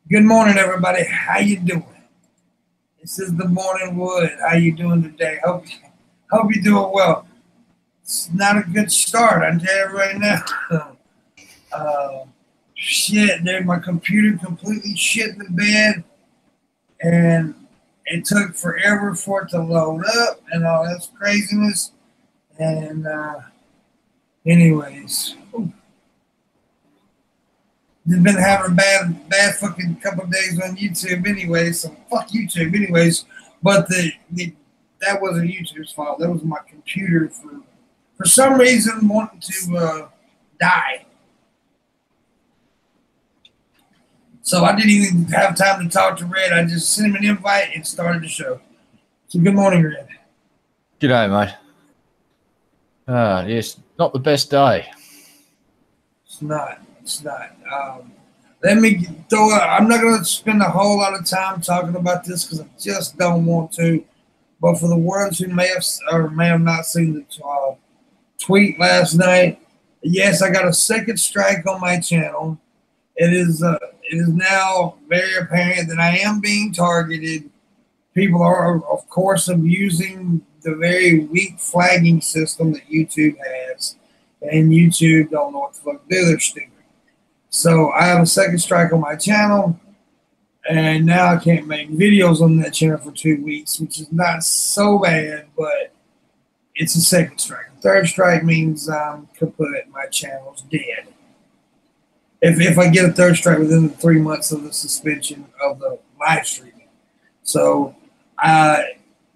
Good morning, everybody. How you doing? This is the Morning Wood. How you doing today? Hope you're doing well. It's not a good start, I tell you right now. uh, Shit, dude, my computer completely shit in the bed, and it took forever for it to load up and all that craziness. And anyways, just been having a bad fucking couple of days on YouTube anyway, so fuck YouTube anyways. But that wasn't YouTube's fault. That was my computer for some reason wanting to die. So I didn't even have time to talk to Red. I just sent him an invite and started the show. So good morning, Red. G'day, mate. Yes, not the best day. It's not. Let me throw it. I'm not going to spend a whole lot of time talking about this because I just don't want to. But for the ones who may have not seen the tweet last night, yes, I got a second strike on my channel. It is now very apparent that I am being targeted. People are, of course, abusing the very weak flagging system that YouTube has, and YouTube don't know what the fuck to do. They're stupid. So I have a second strike on my channel, and now I can't make videos on that channel for 2 weeks, which is not so bad, but it's a second strike. Third strike means I'm kaput. My channel's dead. If I get a third strike within the 3 months of the suspension of the live streaming. So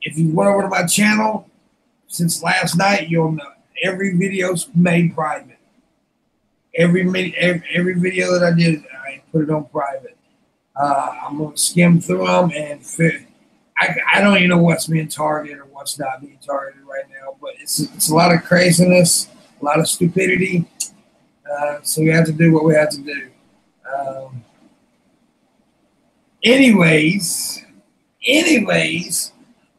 if you went over to my channel since last night, you'll know every video's made private. Every video that I did, I put it on private. I'm going to skim through them and I don't even know what's being targeted or what's not being targeted right now, but it's a lot of craziness, a lot of stupidity. So we have to do what we have to do. Anyways,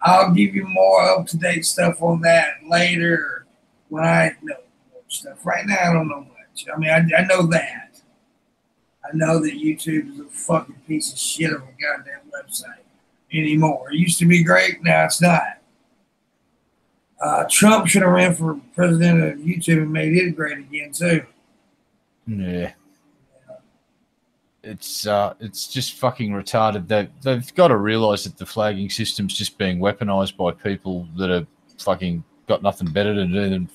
I'll give you more up-to-date stuff on that later when I know more stuff. Right now, I don't know much. I mean, I know that. I know that YouTube is a fucking piece of shit of a goddamn website anymore. It used to be great, now it's not. Trump should have ran for president of YouTube and made it great again, too. Yeah. It's just fucking retarded. They've got to realise that the flagging system's just being weaponised by people that have fucking got nothing better to do than,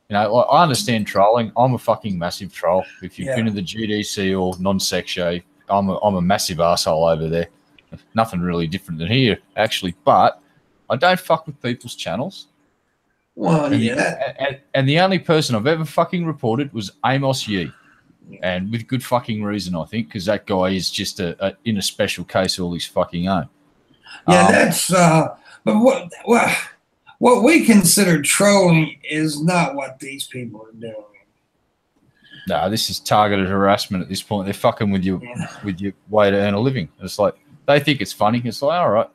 you know, I understand trolling. I'm a fucking massive troll. If you've been to the GDC or non-section, I'm a massive asshole over there. Nothing really different than here, actually. But I don't fuck with people's channels. Well, and the only person I've ever fucking reported was Amos Yee. And with good fucking reason, I think, because that guy is just in a special case all his fucking own. Yeah, that's but what we consider trolling is not what these people are doing. No, this is targeted harassment at this point. They're fucking with you with your way to earn a living. It's like they think it's funny. It's like, all right.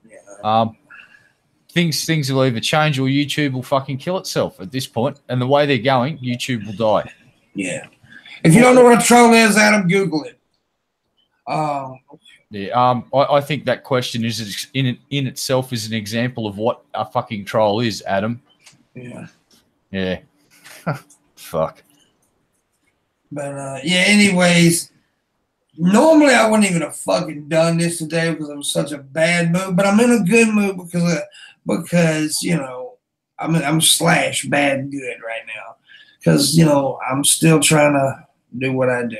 Yeah. Things will either change or YouTube will fucking kill itself at this point. And the way they're going, YouTube will die. Yeah. If you don't know what a troll is, Adam, Google it. I think that question is in itself is an example of what a fucking troll is, Adam. Yeah. Yeah. Fuck. But anyways, normally I wouldn't even have fucking done this today because I was such a bad mood. But I'm in a good mood because you know I'm slash bad good right now because you know I'm still trying to do what I do.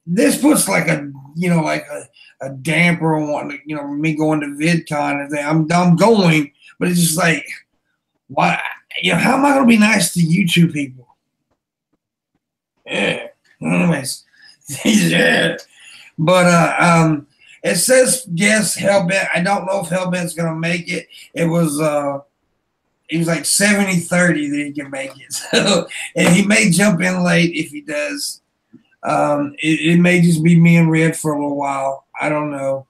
This puts like a damper on me going to VidCon and thing. I'm going, but it's just like, why? How am I going to be nice to YouTube people? Yeah. Anyways, yeah. But it says yes, Hellbent. I don't know if Hellbent's going to make it. It was like 70-30 that he can make it. So, and he may jump in late if he does. It may just be me and Red for a little while. I don't know.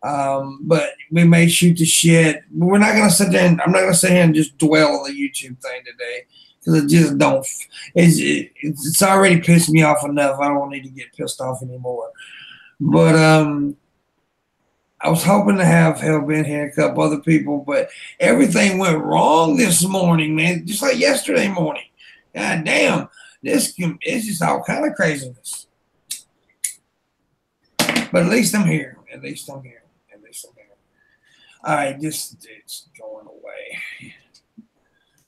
But we may shoot the shit. But we're not gonna sit there and I'm not gonna sit here and just dwell on the YouTube thing today because it just don't. It's already pissed me off enough. I don't need to get pissed off anymore. But I was hoping to have Help in here, a couple other people, but everything went wrong this morning, man. Just like yesterday morning. God damn, it's just all kind of craziness. But at least I'm here. At least I'm here. At least I'm here. All right, it's going away.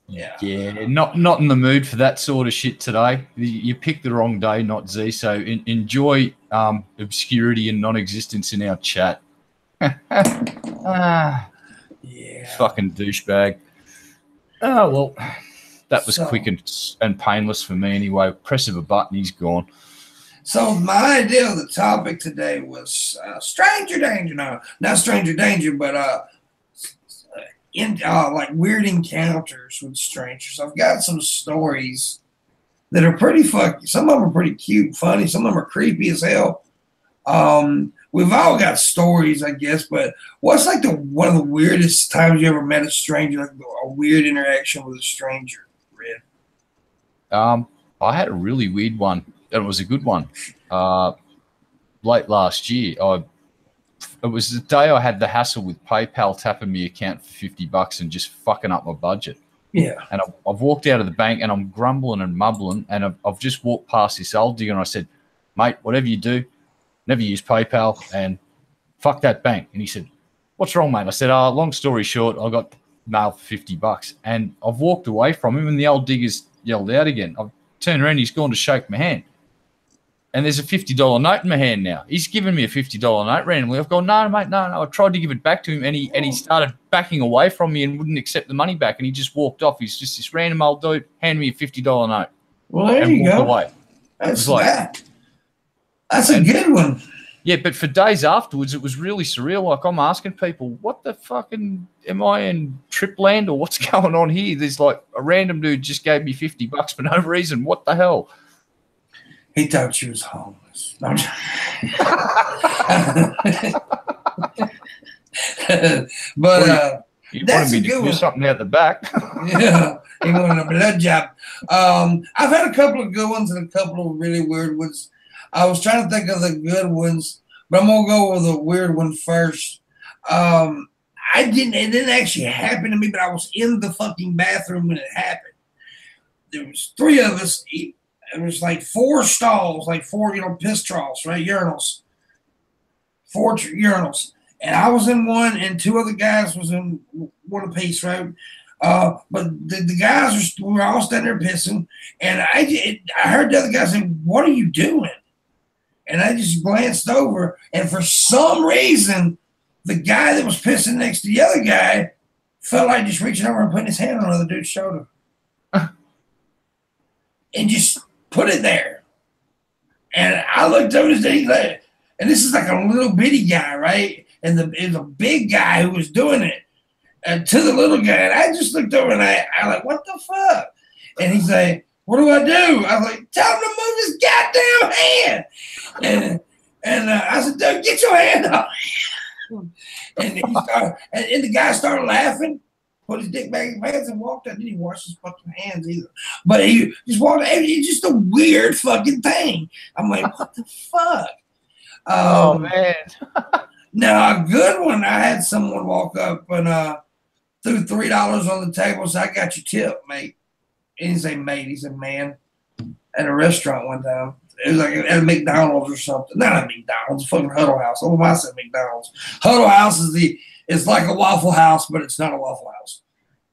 Yeah, not in the mood for that sort of shit today. You picked the wrong day, not Z. So enjoy obscurity and non-existence in our chat. Yeah. Fucking douchebag. Oh well, that was quick and painless for me anyway. Press of a button, he's gone. So my idea of the topic today was stranger danger. No, not stranger danger, but like weird encounters with strangers. I've got some stories that are pretty fucking. Some of them are pretty cute, and funny. Some of them are creepy as hell. We've all got stories, I guess. But what's like one of the weirdest times you ever met a stranger? Like a weird interaction with a stranger, Red? I had a really weird one. It was a good one. Late last year, it was the day I had the hassle with PayPal tapping my account for $50 and just fucking up my budget. Yeah. And I've walked out of the bank and I'm grumbling and mumbling, and I've just walked past this old digger and I said, mate, whatever you do, never use PayPal and fuck that bank. And he said, what's wrong, mate? I said, long story short, I got nailed for $50. And I've walked away from him and the old digger's yelled out again. I've turned around, he's gone to shake my hand. And there's a $50 note in my hand now. He's given me a $50 note randomly. I've gone, no, mate, no. I tried to give it back to him, and he started backing away from me and wouldn't accept the money back. And he just walked off. He's just this random old dude, hand me a $50 note. Well, there you go. Away. That's that. That's a good one. Yeah, but for days afterwards, it was really surreal. Like, I'm asking people, what the fucking, am I in Tripland or what's going on here? There's like a random dude just gave me $50 for no reason. What the hell? He thought you was homeless. No, but you wanted me to do something out the back. Yeah, he wanted a blood job. I've had a couple of good ones and a couple of really weird ones. I was trying to think of the good ones, but I'm gonna go with the weird one first. It didn't actually happen to me, but I was in the fucking bathroom when it happened. There was three of us. It was like four stalls, like four, piss troughs, right? Urinals. Four urinals. And I was in one, and two other guys was in one apiece, right? But the guys were all standing there pissing, and I heard the other guy say, "What are you doing?" And I just glanced over, and for some reason, the guy that was pissing next to the other guy felt like just reaching over and putting his hand on the other dude's shoulder. And just put it there. And I looked over and said, and this is like a little bitty guy, right? And it was a big guy who was doing it to the little guy. And I just looked over and I like, what the fuck? And he's like, what do I do? I was like, tell him to move his goddamn hand. And I said, dude, get your hand off. And the guy started laughing, put his dick back in his pants and walked out. Didn't even wash his fucking hands either. But he just walked out. It's just a weird fucking thing. I'm like, what the fuck? Oh, man. Now, a good one, I had someone walk up and threw $3 on the table, so I got your tip, mate. He didn't say mate, he said man. At a restaurant one time. It was like at a McDonald's or something. Not a McDonald's, a fucking Huddle House. Oh, I said McDonald's. Huddle House it's like a Waffle House, but it's not a Waffle House.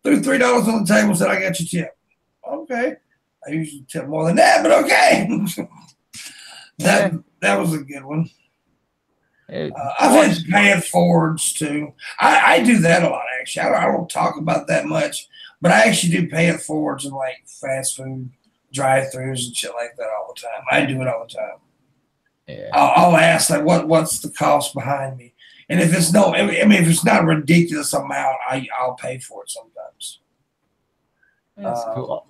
Threw $3 on the table, said, I got your tip. Okay. I usually tip more than that, but okay. That was a good one. I've had pay it forwards too. I do that a lot, actually. I don't talk about that much, but I actually do pay it forwards in like fast food drive-thrus and shit like that all the time. I do it all the time. Yeah. I'll ask like what's the cost behind me, and if it's if it's not a ridiculous amount, I'll pay for it sometimes. That's cool.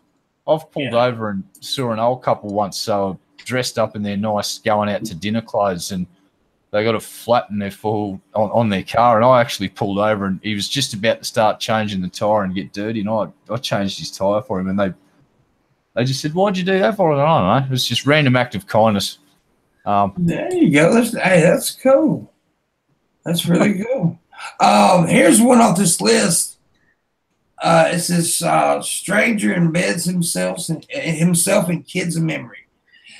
I've pulled over and saw an old couple once, so dressed up in their nice going out to dinner clothes, and they got a flat in their on their car, and I actually pulled over, and he was just about to start changing the tire and get dirty, and I changed his tire for him, and they They just said, "Why'd you do that for?" I don't know. It was just random act of kindness. There you go. Hey, that's cool. That's really cool. Here's one off this list. It says stranger embeds himself in kids' memory.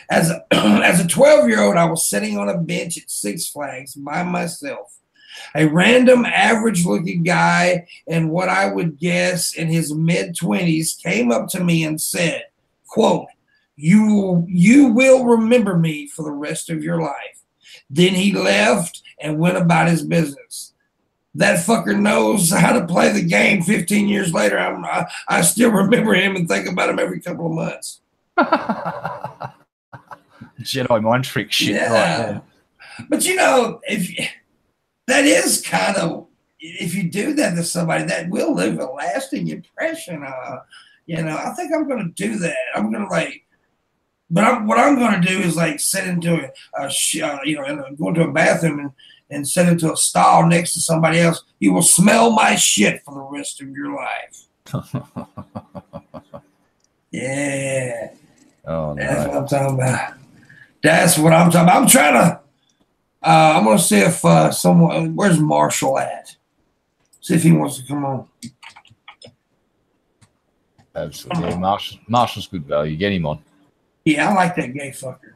As a 12-year-old, I was sitting on a bench at Six Flags by myself. A random average-looking guy in what I would guess in his mid-20s came up to me and said, quote, you will remember me for the rest of your life. Then he left and went about his business. That fucker knows how to play the game. 15 years later, I still remember him and think about him every couple of months. Jedi mind trick shit. Yeah. Right there. But you know, that is kind of, if you do that to somebody, that will leave a lasting impression. You know, I think I'm going to do that. I'm going to what I'm going to do is like sit into go into a bathroom and sit into a stall next to somebody else. You will smell my shit for the rest of your life. Yeah. Oh, no. That's what I'm talking about. That's what I'm talking about. I'm trying to, I'm going to see if someone, where's Marshall at? See if he wants to come on. Absolutely. Marshall's good value. Get him on. Yeah, I like that gay fucker.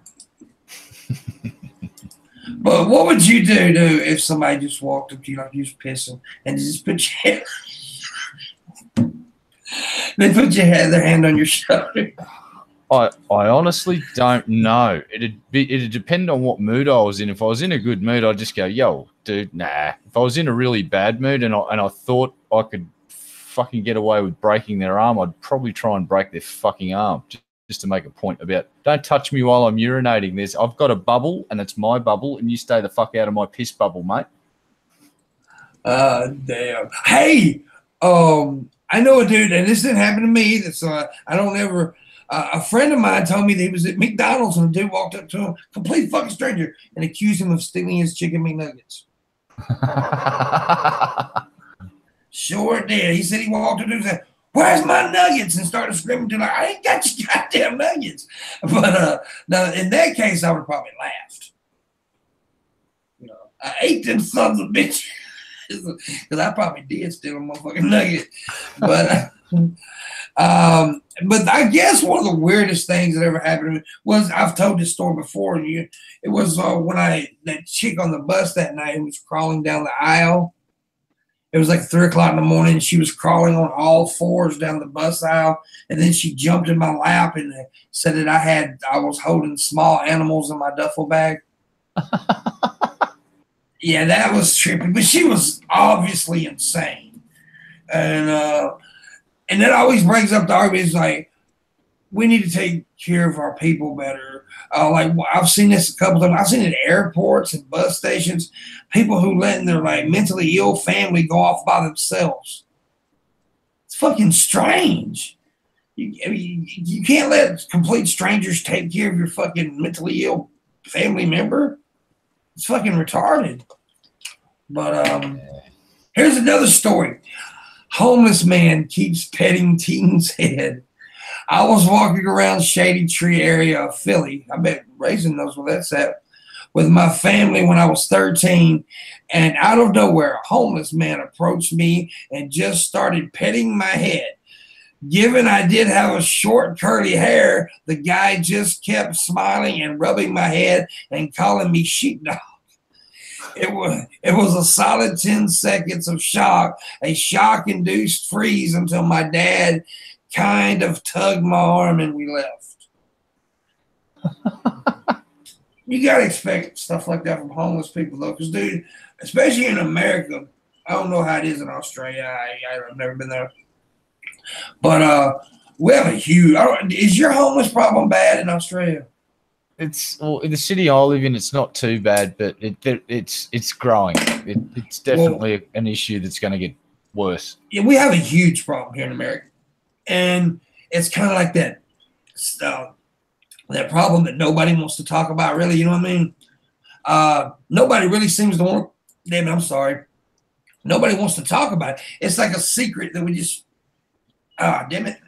But what would you do if somebody just walked up to you like you was pissing and just put your head, they put their hand on your shoulder? I honestly don't know. It'd depend on what mood I was in. If I was in a good mood, I'd just go, yo, dude, nah. If I was in a really bad mood and I thought I could fucking get away with breaking their arm, I'd probably try and break their fucking arm just to make a point about, don't touch me while I'm urinating. I've got a bubble and it's my bubble and you stay the fuck out of my piss bubble, mate. Damn. Hey, I know a dude, and this didn't happen to me either, so I don't ever. A friend of mine told me that he was at McDonald's and a dude walked up to him, complete fucking stranger, and accused him of stealing his chicken McNuggets. Sure did. He said he walked up to him and said, "Where's my nuggets?" and started screaming to him, like, "I ain't got your goddamn nuggets." But now in that case, I would have probably laughed. You know, I ate them sons of bitches because I probably did steal a motherfucking nugget. But I guess one of the weirdest things that ever happened to me was, I've told this story before, and it was when that chick on the bus that night who was crawling down the aisle. It was like 3 o'clock in the morning. She was crawling on all fours down the bus aisle, and then she jumped in my lap and said that I was holding small animals in my duffel bag. Yeah, that was trippy, but she was obviously insane, and that always brings up the argument. It's like, we need to take care of our people better. Like, I've seen this a couple of times. I've seen it at airports and bus stations, people who letting their like mentally ill family go off by themselves. It's fucking strange. You can't let complete strangers take care of your fucking mentally ill family member. It's fucking retarded. But here's another story. Homeless man keeps petting teen's head. I was walking around Shady Tree area of Philly. I bet Raisin knows where that's at. With my family when I was 13, and out of nowhere, a homeless man approached me and just started petting my head. Given I did have a short curly hair, the guy just kept smiling and rubbing my head and calling me sheepdog. It was a solid 10 seconds of shock, a shock-induced freeze until my dad kind of tugged my arm and we left. You got to expect stuff like that from homeless people, though, because, dude, especially in America, I don't know how it is in Australia. I've never been there. But we have a huge – is your homeless problem bad in Australia? Well, in the city I live in, it's not too bad, but it's growing. It's definitely an issue that's going to get worse. Yeah, we have a huge problem here in America, and it's kind of like that problem that nobody wants to talk about, really. You know what I mean? Nobody really seems to want. Damn it, I'm sorry. Nobody wants to talk about it. It's like a secret that we just. Damn it.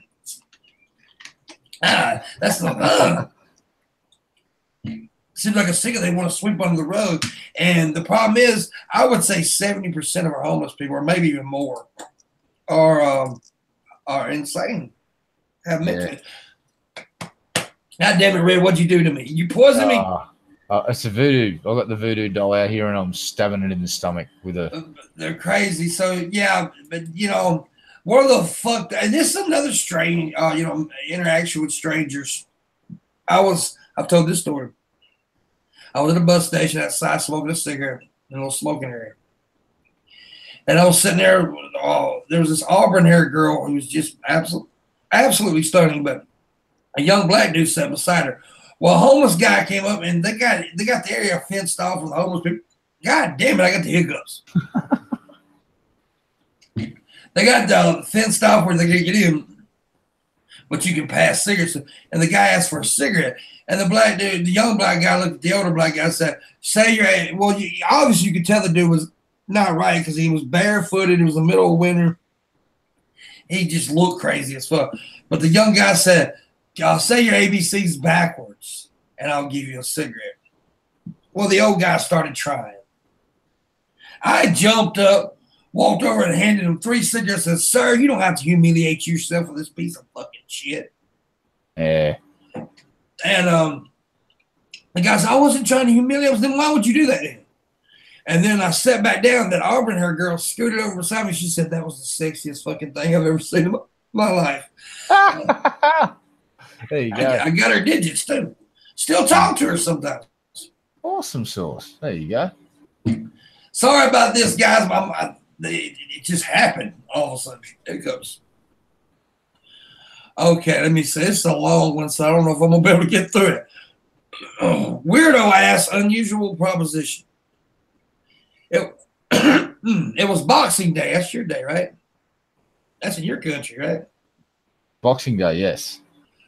That's not seems like a cigarette they want to sweep under the rug. And the problem is, I would say 70% of our homeless people, or maybe even more, are insane. Have mental. God damn it, Red! What'd you do to me? You poisoned me. It's a voodoo. I got the voodoo doll out here, and I'm stabbing it in the stomach with a. They're crazy. So yeah, but you know, what the fuck? And this is another strange, interaction with strangers. I've told this story. I was at a bus station outside smoking a cigarette in a little smoking area. And I was sitting there. There was this auburn-haired girl who was just absolutely stunning, but a young black dude sat beside her. Well, a homeless guy came up, and they got the area fenced off with homeless people. God damn it, I got the hiccups. They got fenced off where they can get in, but you can pass cigarettes. And the guy asked for a cigarette. And the black dude, the young black guy, looked at the older black guy and said, obviously you could tell the dude was not right because he was barefooted. It was the middle of winter. He just looked crazy as fuck. But the young guy said, I'll say your ABCs backwards and I'll give you a cigarette. Well, the old guy started trying. I jumped up, walked over and handed him 3 cigarettes and said, sir, you don't have to humiliate yourself with this piece of fucking shit. Yeah. And the guy said, I wasn't trying to humiliate him. Then why would you do that then? And then I sat back down. That auburn-haired girl scooted over beside me. She said, that was the sexiest fucking thing I've ever seen in my life. There you go. I got her digits, too. Still talk to her sometimes. Awesome sauce. There you go. Sorry about this, guys. It just happened all of a sudden. There it goes. Okay, let me see. This is a long one, so I don't know if I'm going to be able to get through it. Weirdo ass unusual proposition. It was Boxing Day. That's your day, right? That's in your country, right? Boxing Day, yes.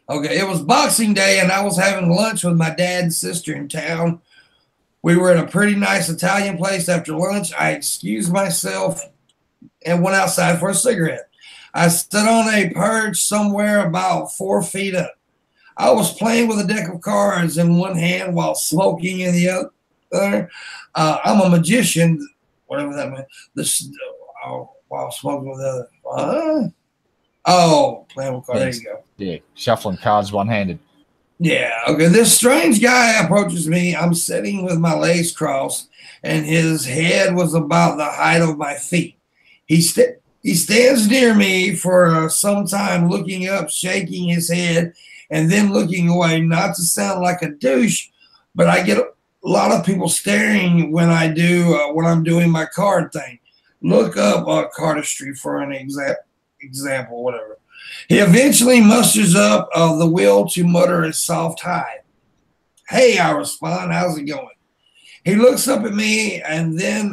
Okay, it was Boxing Day, and I was having lunch with my dad and sister in town. We were at a pretty nice Italian place after lunch. I excused myself and went outside for a cigarette. I stood on a perch somewhere about 4 feet up. I was playing with a deck of cards in one hand while smoking in the other. I'm a magician, whatever that meant. While smoking with the other. Playing with cards. There you go. Yeah, shuffling cards one-handed. Yeah, okay. This strange guy approaches me. I'm sitting with my legs crossed, and his head was about the height of my feet. He stands near me for some time, looking up, shaking his head, and then looking away. Not to sound like a douche, but I get a lot of people staring when I'm doing my card thing. Look up cardistry for an example, whatever. He eventually musters up the will to mutter a soft hi. Hey, I respond. How's it going? He looks up at me and then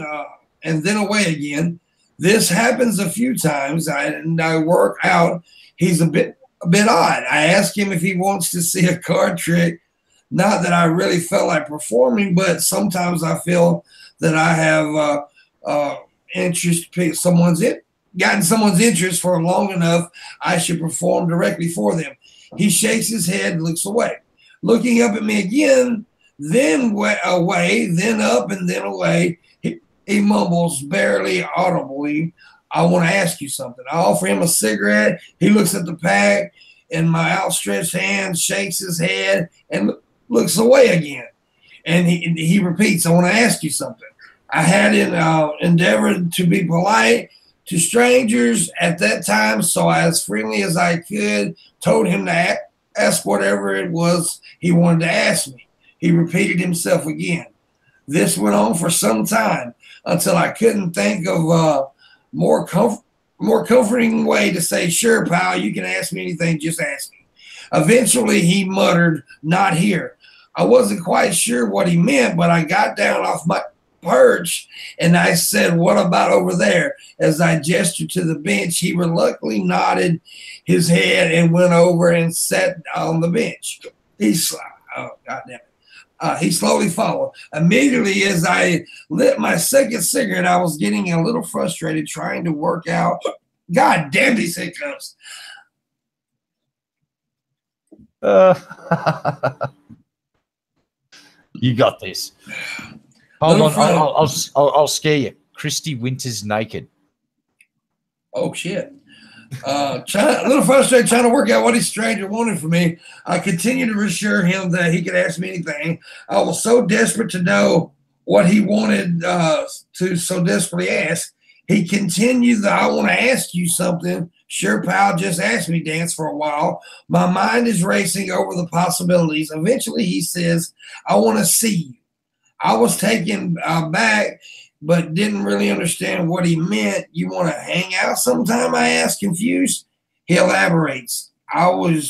away again. This happens a few times, and I work out he's a bit odd. I ask him if he wants to see a card trick. Not that I really felt like performing, but sometimes I feel that I have gotten someone's interest for long enough, I should perform directly for them. He shakes his head and looks away. Looking up at me again, then away, then up, and then away. He mumbles barely audibly, I want to ask you something. I offer him a cigarette. He looks at the pack in my outstretched hand, shakes his head, and looks away again. And he repeats, I want to ask you something. I had endeavored to be polite to strangers at that time, so as friendly as I could, told him to ask whatever it was he wanted to ask me. He repeated himself again. This went on for some time until I couldn't think of a more comforting way to say, sure, pal, you can ask me anything, just ask me. Eventually, he muttered, not here. I wasn't quite sure what he meant, but I got down off my perch and I said, what about over there? As I gestured to the bench, he reluctantly nodded his head and went over and sat on the bench. He slowly followed. Immediately as I lit my second cigarette, I was getting a little frustrated trying to work out. God damn these hiccups. You got this. Hold on, I'll scare you. Christy Winters naked. Oh shit. A little frustrated trying to work out what his stranger wanted from me. I continued to reassure him that he could ask me anything. I was so desperate to know what he wanted to so desperately ask. He continued that I want to ask you something. Sure, pal, just ask me, dance for a while. My mind is racing over the possibilities. Eventually, he says, I want to see you. I was taken back, but didn't really understand what he meant. You want to hang out sometime? I asked, confused. He elaborates. I want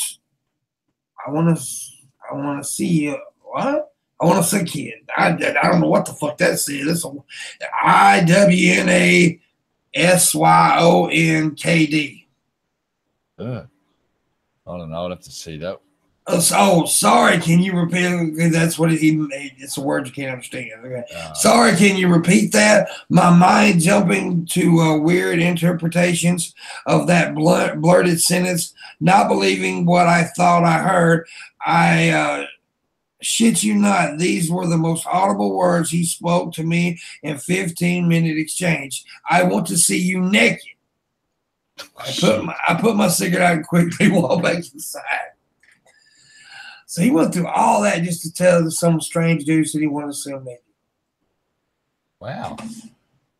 to see you. What? I want to see kid. I don't know what the fuck that says. It's IWNASYONKD. I don't know. I'd have to see that. Oh, sorry. Can you repeat? That's what he made. It's a word you can't understand. Okay. Sorry. Can you repeat that? My mind jumping to weird interpretations of that blurted sentence, not believing what I thought I heard. I shit you not. These were the most audible words he spoke to me in 15-minute exchange. I want to see you naked. I put my cigarette out and quickly walked back inside. So he went through all that just to tell some strange dude that he wanted to see him naked. Wow.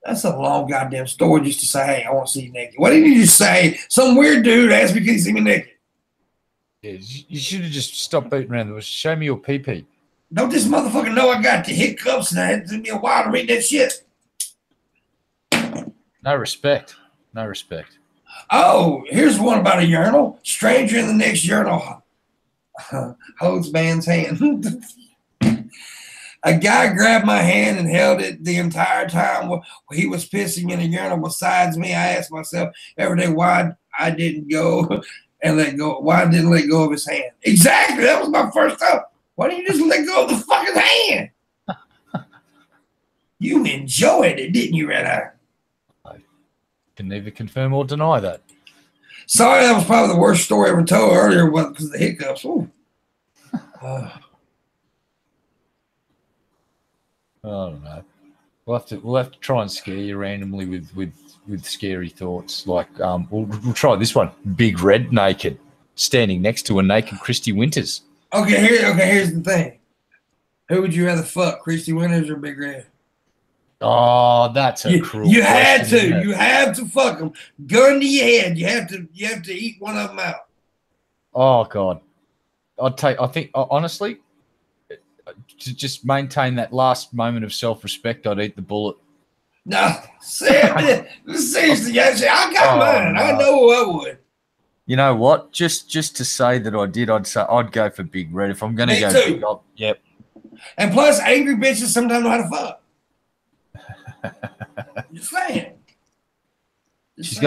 That's a long goddamn story just to say, hey, I want to see you naked. Why didn't you just say, some weird dude asked me, can you see me naked? Yeah, you should have just stopped beating around the bush. Show me your pee-pee. Don't this motherfucker know I got the hiccups and it took me a while to read that shit? No respect. No respect. Oh, here's one about a urinal. Stranger in the next urinal holds man's hand. A guy grabbed my hand and held it the entire time he was pissing in a urinal besides me. I asked myself every day why I didn't go and let go. Why I didn't let go of his hand. Exactly. That was my first thought. Why didn't you just let go of the fucking hand? You enjoyed it, didn't you, Red Eye? I can neither confirm or deny that. Sorry, that was probably the worst story ever told earlier because of the hiccups. I don't know. We'll have to try and scare you randomly with scary thoughts. Like we'll try this one. Big Red naked, standing next to a naked Christy Winters. Okay, here's the thing. Who would you rather fuck, Christy Winters or Big Red? Oh, that's a cruel You question, had to. You have to fuck them. Gun to your head. You have to eat one of them out. Oh God, I think honestly, to just maintain that last moment of self-respect, I'd eat the bullet. No, seriously, I got mine. No. I know I would. You know what? Just to say that I did, I'd say I'd go for Big Red. If I'm going to go too. big, yep. And plus, angry bitches sometimes know how to fuck. Just saying. She's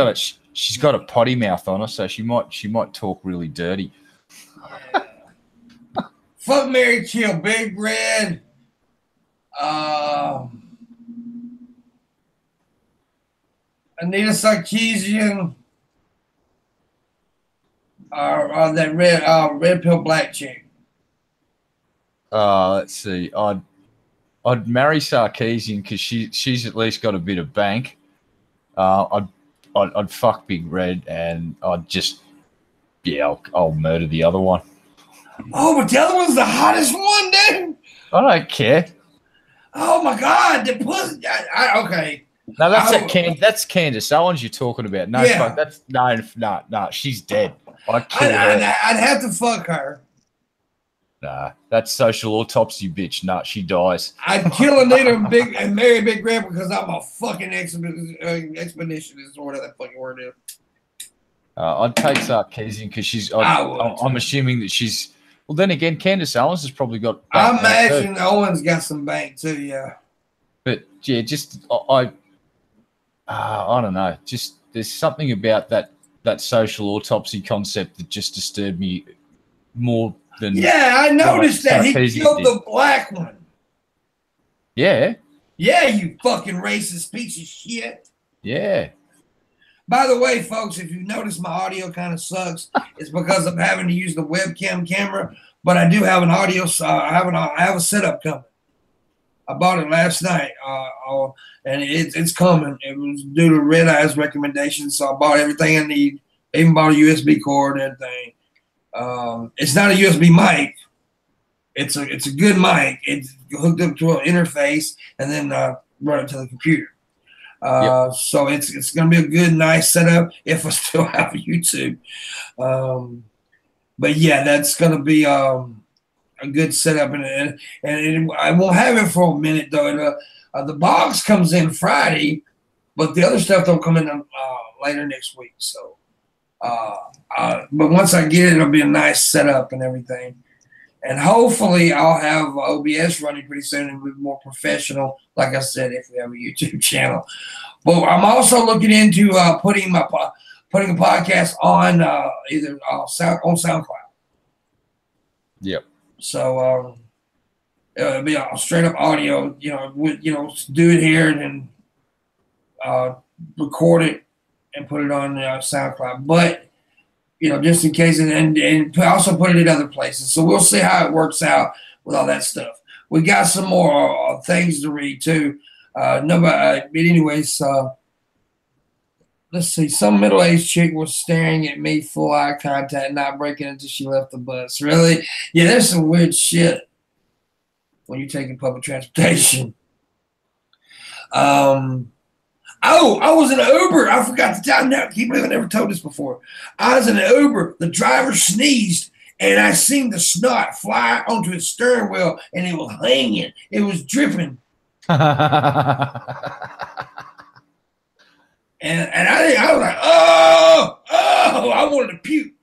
got a potty mouth on her, so she might talk really dirty. Fuck, marry, kill, Big Red. Anita Sarkeesian. Or that red pill black chick. Let's see. I'd marry Sarkeesian because she's at least got a bit of bank. I'd fuck Big Red and I'll murder the other one. Oh, but the other one's the hottest one, dude. I don't care. Oh my God, the pussy. Okay. No, that's Candace Owens you're talking about. No, yeah. Fuck, no, she's dead. I'd kill her. I'd have to fuck her. Nah, that's social autopsy, bitch. Nah, she dies. I'd kill Anita and marry Big Red because I'm a fucking expeditionist or whatever that fucking word is. I'd take Sarkeesian because I'm assuming that she's. Well, then again, Candace Owens has probably got. I imagine Owens got some bank too, yeah. But yeah, just I don't know. Just there's something about that social autopsy concept that just disturbed me more than. Yeah, I noticed that he killed the black one. Yeah. Yeah, you fucking racist piece of shit. Yeah. By the way, folks, if you notice my audio kind of sucks, it's because I'm having to use the webcam camera. But I do have an audio. I have a setup coming. I bought it last night, and it's coming. It was due to Red Eye's recommendation, so I bought everything I need. Even bought a USB cord and everything. It's not a USB mic. It's a good mic. It's hooked up to an interface and then run it to the computer. So it's gonna be a good, nice setup if I still have a YouTube. But yeah, that's gonna be a good setup, and I won't have it for a minute though. The box comes in Friday, but the other stuff don't come in later next week. So, but once I get it, it'll be a nice setup and everything. And hopefully I'll have OBS running pretty soon and be more professional, like I said, if we have a YouTube channel. But I'm also looking into putting a podcast on either on SoundCloud. Yep. So it'll be a straight up audio, do it here and then record it and put it on SoundCloud. But just in case, and also put it in other places. So we'll see how it works out with all that stuff. We got some more things to read too. But anyways, let's see. Some middle-aged chick was staring at me, full eye contact, not breaking until she left the bus. Really? Yeah, there's some weird shit when you're taking public transportation. Oh, I was in an Uber. I forgot to tell you. I can't believe I never told this before. I was in an Uber. The driver sneezed, and I seen the snot fly onto his steering wheel, and it was hanging. It was dripping. And I was like, oh, I wanted to puke.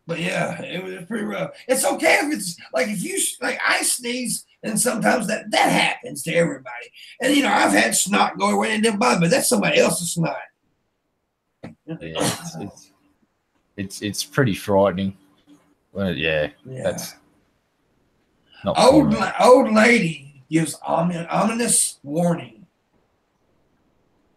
But yeah, it was pretty rough. It's okay if it's like I sneeze, and sometimes that happens to everybody. And I've had snot go away and didn't bother, but that's somebody else's snot. Yeah, it's pretty frightening. Well, yeah. That's not old lady gives ominous warning.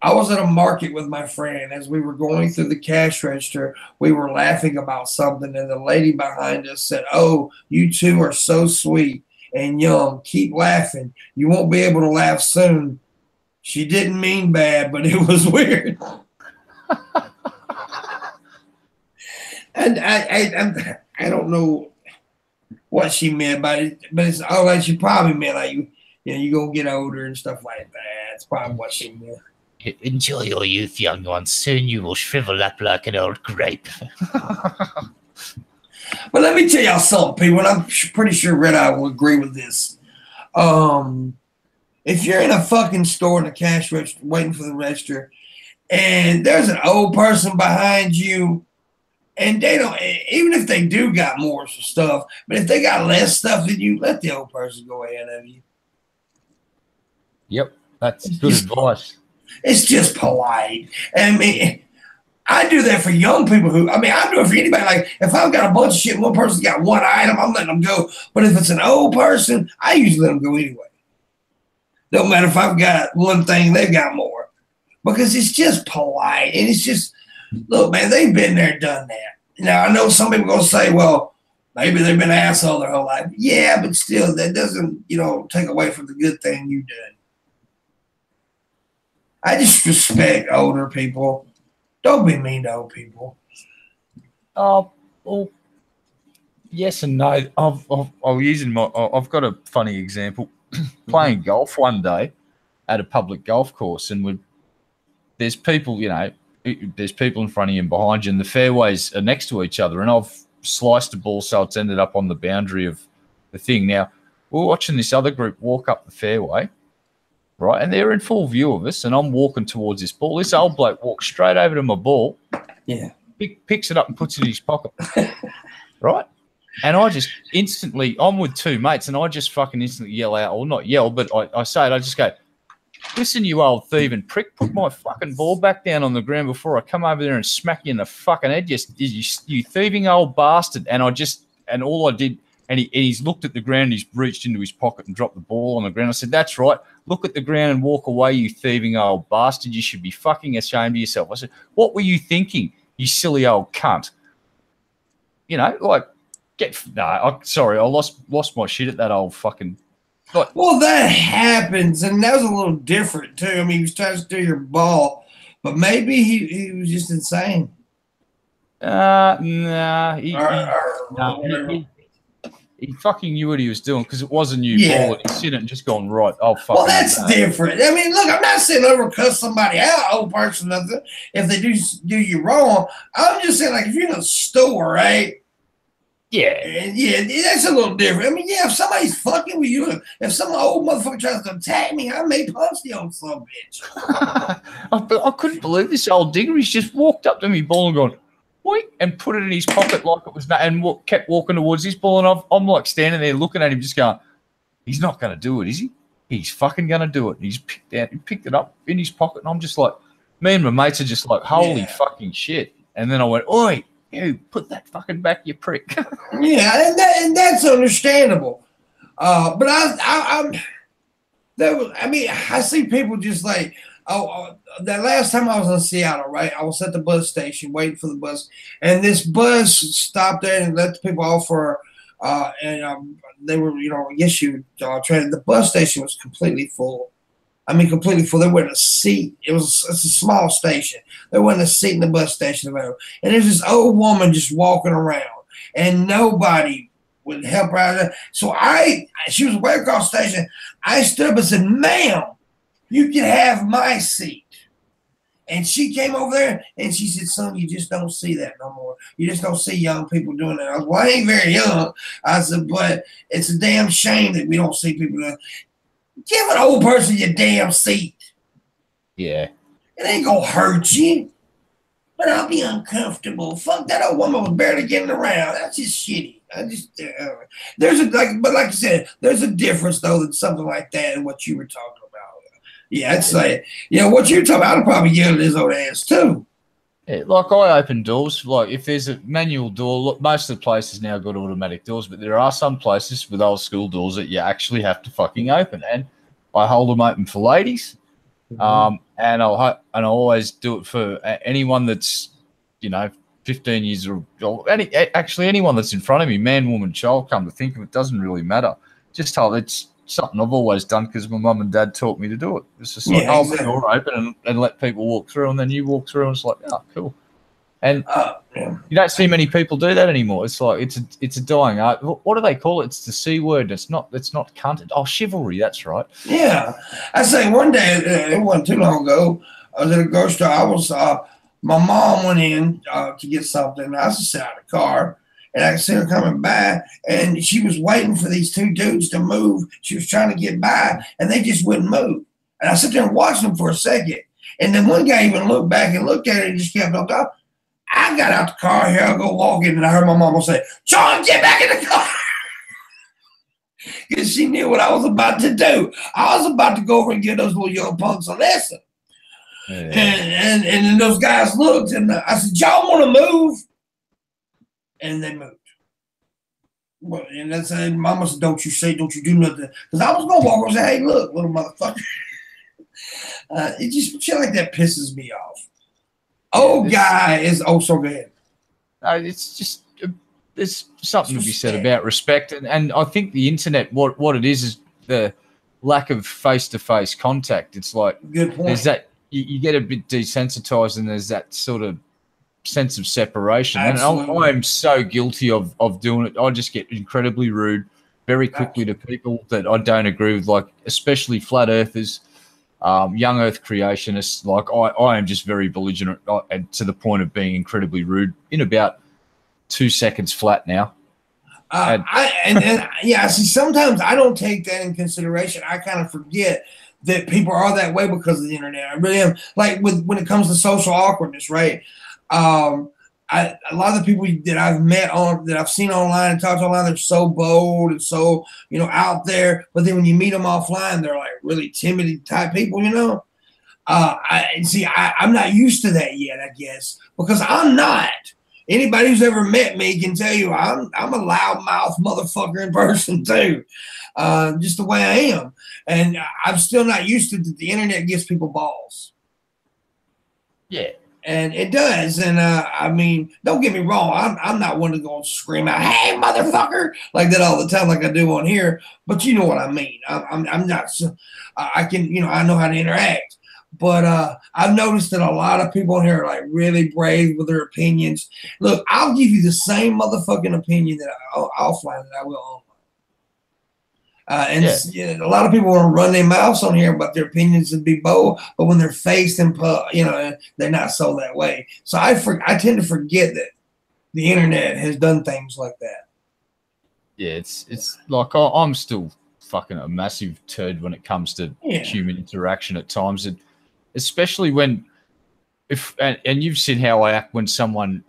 I was at a market with my friend. As we were going through the cash register, we were laughing about something, and the lady behind us said, "Oh, you two are so sweet and young. Keep laughing. You won't be able to laugh soon." She didn't mean bad, but it was weird. And I don't know what she meant by it, but it's all like she probably meant like you're gonna get older and stuff like that. That's probably what she meant. Enjoy your youth, young one. Soon you will shrivel up like an old grape. But let me tell y'all something, people, and I'm pretty sure Red Eye will agree with this. If you're in a fucking store in a cash register waiting for the register, and there's an old person behind you, and they don't, even if they do got more stuff, but if they got less stuff than you, let the old person go ahead of you. Yep, that's good advice. It's just polite. I mean, I do that for young people I do it for anybody. Like, if I've got a bunch of shit and one person's got one item, I'm letting them go. But if it's an old person, I usually let them go anyway. Don't matter if I've got one thing, they've got more. Because it's just polite. And it's just, look, man, they've been there, done that. Now, I know some people are going to say, well, maybe they've been an asshole their whole life. Yeah, but still, that doesn't, take away from the good thing you've done. I just respect older people. Don't be mean to old people. Oh, well, yes and no. I've got a funny example. Playing golf one day at a public golf course, and there's people, there's people in front of you and behind you, and the fairways are next to each other. And I've sliced the ball so it's ended up on the boundary of the thing. Now, we're watching this other group walk up the fairway. Right, and they're in full view of us, and I'm walking towards this ball. This old bloke walks straight over to my ball, picks it up and puts it in his pocket, right? And I just instantly, I'm with two mates, and I just fucking instantly yell out, or not yell, but I say it, I just go, "Listen, you old thieving prick, put my fucking ball back down on the ground before I come over there and smack you in the fucking head, you thieving old bastard." And all I did, And he's looked at the ground, he's reached into his pocket and dropped the ball on the ground. I said, that's right. Look at the ground and walk away, you thieving old bastard. You should be fucking ashamed of yourself. I said, what were you thinking, you silly old cunt? You know, like, sorry, I lost my shit at that old fucking... Like, well, that happens, and that was a little different, too. I mean, he was trying to steal your ball, but maybe he was just insane. Nah, he fucking knew what he was doing because it was a new ball and he's seen it and just gone, right, oh, fuck. Well, that's different. I mean, look, I'm not saying over cuss somebody out, old person, nothing, if they do you wrong. I'm just saying, like, if you're in a store, right? Yeah. Yeah, that's a little different. I mean, yeah, if somebody's fucking with you, if some old motherfucker tries to attack me, I may punch the old son of a bitch. I couldn't believe this old digger. He's just walked up to me, ball, and gone, wait, and put it in his pocket like it was, and kept walking towards his ball. And I'm like standing there looking at him, just going, he's not going to do it, is he? He's fucking going to do it. And he picked it up in his pocket, and I'm just like, me and my mates are just like, holy fucking shit. And then I went, oi, you put that fucking back, you prick. Yeah, and that's understandable. But I see people just like, that last time I was in Seattle, right? I was at the bus station waiting for the bus, and this bus stopped there and let the people off for, they were, I guess you trained. The bus station was completely full. I mean, completely full. There wasn't a seat. It's a small station. There wasn't a seat in the bus station available. And there's this old woman just walking around, and nobody would help her out of there. So she was way across the station. I stood up and said, ma'am, you can have my seat. And she came over there and she said, son, you just don't see that no more. You just don't see young people doing that. I was, well, I ain't very young. I said, but it's a damn shame that we don't see people doing that. Give an old person your damn seat. Yeah. It ain't gonna hurt you. But I'll be uncomfortable. Fuck, that old woman was barely getting around. That's just shitty. But like you said, there's a difference though than something like that and what you were talking about. Yeah, I'd say, what you're talking about, I'd probably yell at his old ass too. Yeah, like I open doors. Like if there's a manual door, look, most of the places now got automatic doors, but there are some places with old school doors that you actually have to fucking open. And I hold them open for ladies, and I always do it for anyone that's 15 years or anyone that's in front of me, man, woman, child. Come to think of it, doesn't really matter. Just it's something I've always done because my mum and dad taught me to do it. It's just like hold the door open and let people walk through, and then you walk through, and it's like, oh, cool. And you don't see many people do that anymore. It's like it's a dying art. What do they call it? It's the C word. It's not cunt. Oh, chivalry. That's right. Yeah, I say one day it wasn't too long ago. I was at a grocery store. My mom went in to get something. I was just sitting out of the car. And I could see her coming by, and she was waiting for these two dudes to move. She was trying to get by, and they just wouldn't move. And I sat there and watched them for a second. And then one guy even looked back and looked at it and just kept on talking. I got out the car, here I go walking, and I heard my mama say, John, get back in the car. Because she knew what I was about to do. I was about to go over and give those little young punks a lesson. Yeah. And then those guys looked, and I said, y'all want to move? And they moved. Well, and that's mama said, don't you do nothing. Because I was going to walk over and say, hey, look, little motherfucker. It just shit like that pisses me off. So go ahead. It's just, there's something to be said about respect. And I think the internet, what it is the lack of face-to-face contact. It's like, good point. There's that, you get a bit desensitized, and there's that sort of sense of separation. Absolutely. And I'm so guilty of doing it. I just get incredibly rude very quickly to people that I don't agree with, like especially flat earthers, young earth creationists. Like I am just very belligerent and to the point of being incredibly rude in about 2 seconds flat now. See, sometimes I don't take that in consideration. I kind of forget that people are that way because of the internet. I really am. Like when it comes to social awkwardness, right? A lot of the people that I've met that I've seen online and talked online, they're so bold and so out there. But then when you meet them offline, they're like really timid type people, I'm not used to that yet, I guess, because I'm not. Anybody who's ever met me can tell you I'm a loudmouth motherfucker in person too, just the way I am. And I'm still not used to that the internet gives people balls. Yeah. And it does. And I mean, don't get me wrong. I'm not one to go and scream out, "Hey, motherfucker," like that all the time, like I do on here. But you know what I mean. I'm not. I can, I know how to interact. But I've noticed that a lot of people in here are like really brave with their opinions. Look, I'll give you the same motherfucking opinion that offline that I will online. A lot of people want to run their mouths on here about their opinions and be bold, but when they're faced in, they're not so that way. So I tend to forget that the internet has done things like that. Yeah, it's like I'm still fucking a massive turd when it comes to human interaction at times, and especially when and you've seen how I act when someone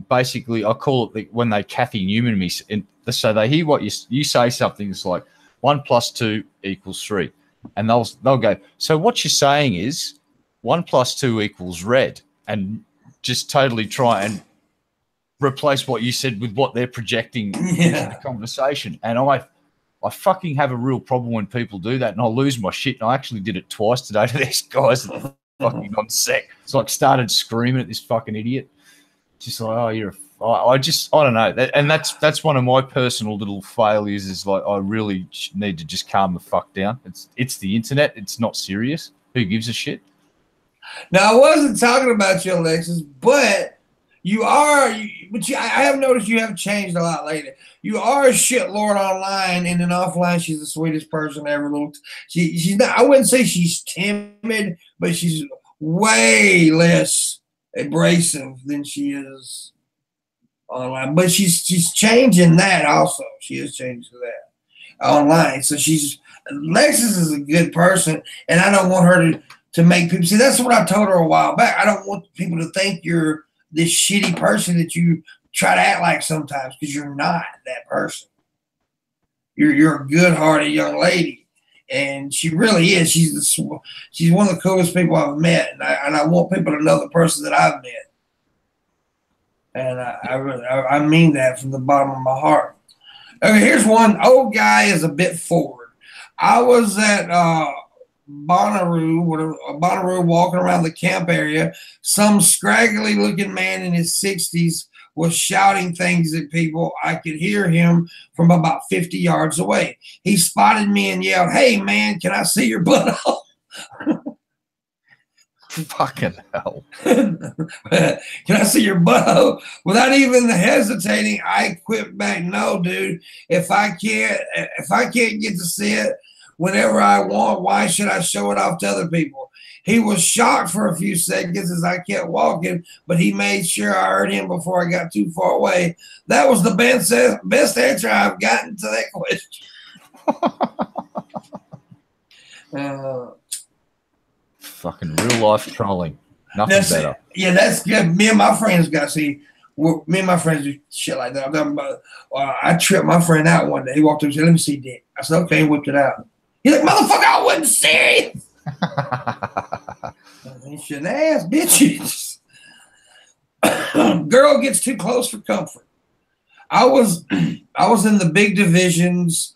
basically I call it when they Kathy Newman me, and so they hear what you say something that's like 1 + 2 = 3, and they'll go, so what you're saying is 1 + 2 = red, and just totally try and replace what you said with what they're projecting into the conversation. And I fucking have a real problem when people do that, and I lose my shit. And I actually did it twice today to these guys that fucking on sec. It's like started screaming at this fucking idiot, just like, oh, you're I don't know. And that's one of my personal little failures is like I really need to just calm the fuck down. It's the internet. It's not serious. Who gives a shit? Now, I wasn't talking about you, Alexis, but you are. I have noticed you have changed a lot lately. You are a shitlord online, and then offline, she's the sweetest person ever. She's not. I wouldn't say she's timid, but she's way less abrasive than she is online. But she's changing that also. She is changing that online. So Alexis is a good person, and I don't want her to make people see. That's what I told her a while back. I don't want people to think you're this shitty person that you try to act like sometimes, because you're not that person. You're a good-hearted young lady, and she really is. She's one of the coolest people I've met, and I want people to know the person that I've met. And I mean that from the bottom of my heart. Okay, here's one. Old guy is a bit forward. I was at Bonnaroo walking around the camp area. Some scraggly looking man in his 60s was shouting things at people. I could hear him from about 50 yards away. He spotted me and yelled, "Hey man, can I see your butthole?" Fucking hell. Can I see your butthole? Without even hesitating, I quipped back, "No, dude. If I can't get to see it whenever I want, why should I show it off to other people?" He was shocked for a few seconds as I kept walking, but he made sure I heard him before I got too far away. That was the best answer I've gotten to that question. Fucking real life trolling. Nothing better. Yeah, that's good. Me and my friends do shit like that. I'm talking about, I tripped my friend out one day. He walked up and said, "Let me see dick." I said, "Okay," and whipped it out. He's like, "Motherfucker, I wasn't serious." You shouldn't ask, bitches. Girl gets too close for comfort. I was in the big divisions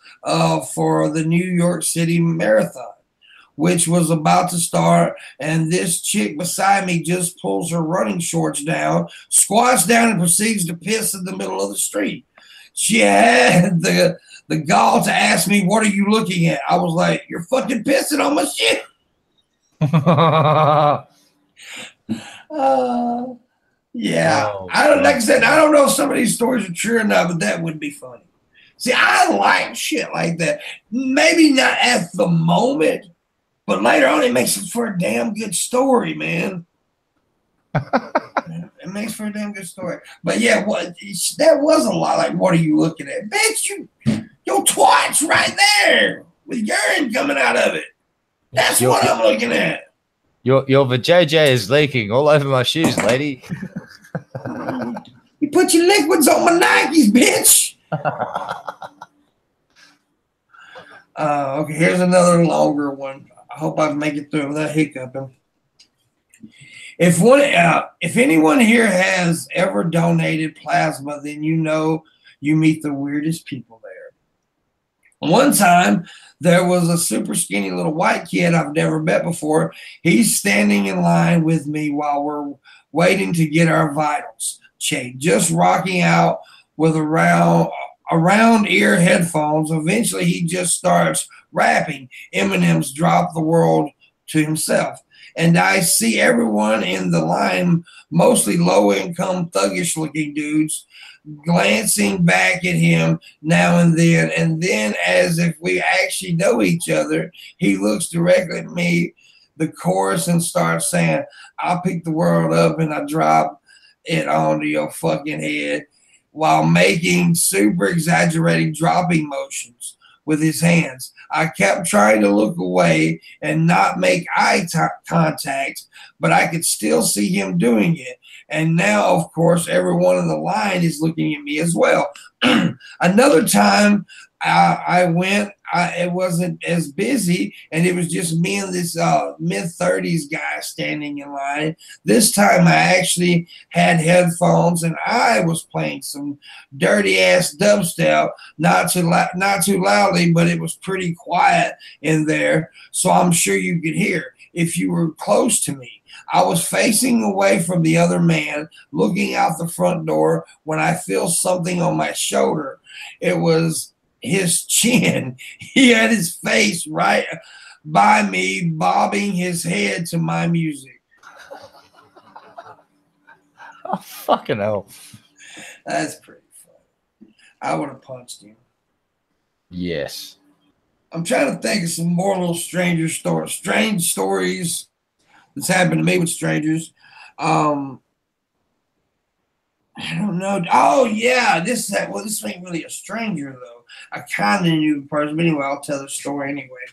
for the New York City Marathon, which was about to start, and this chick beside me just pulls her running shorts down, squats down, and proceeds to piss in the middle of the street. She had the gall to ask me, "What are you looking at?" I was like, "You're fucking pissing on my shit." Yeah. Oh, Like I said, I don't know if some of these stories are true or not, but that would be funny. See, I like shit like that. Maybe not at the moment, but later on, it makes it for a damn good story, man. It makes for a damn good story. But yeah, that was a lot. Like, what are you looking at? Bitch, your twat's right there with urine coming out of it. That's what I'm looking at. Your vajayjay is leaking all over my shoes, lady. You put your liquids on my Nikes, bitch. Okay, here's another longer one. I hope I make it through without hiccuping. If anyone here has ever donated plasma, then you know you meet the weirdest people there. One time, there was a super skinny little white kid I've never met before. He's standing in line with me while we're waiting to get our vitals checked, just rocking out with around ear headphones. Eventually, he just starts rapping. Eminem's "Drop the World" to himself. And I see everyone in the line, mostly low-income, thuggish-looking dudes, glancing back at him now and then. And then, as if we actually know each other, he looks directly at me, the chorus, and starts saying, "I'll pick the world up and I drop it onto your fucking head," while making super exaggerated dropping motions with his hands. I kept trying to look away and not make eye contact, but I could still see him doing it. And now, of course, everyone in the line is looking at me as well. Another time I went, it wasn't as busy, and it was just me and this mid-30s guy standing in line. This time I actually had headphones, and I was playing some dirty-ass dubstep, not too loudly, but it was pretty quiet in there, so I'm sure you could hear if you were close to me. I was facing away from the other man, looking out the front door, when I feel something on my shoulder. It was his chin. He had his face right by me, bobbing his head to my music. Oh, fucking hell. That's pretty funny. I would have punched him. Yes. I'm trying to think of some more little strange stories that's happened to me with strangers. I don't know. Oh, yeah. This ain't really a stranger, though. I kind of knew the person, but anyway, I'll tell the story anyway.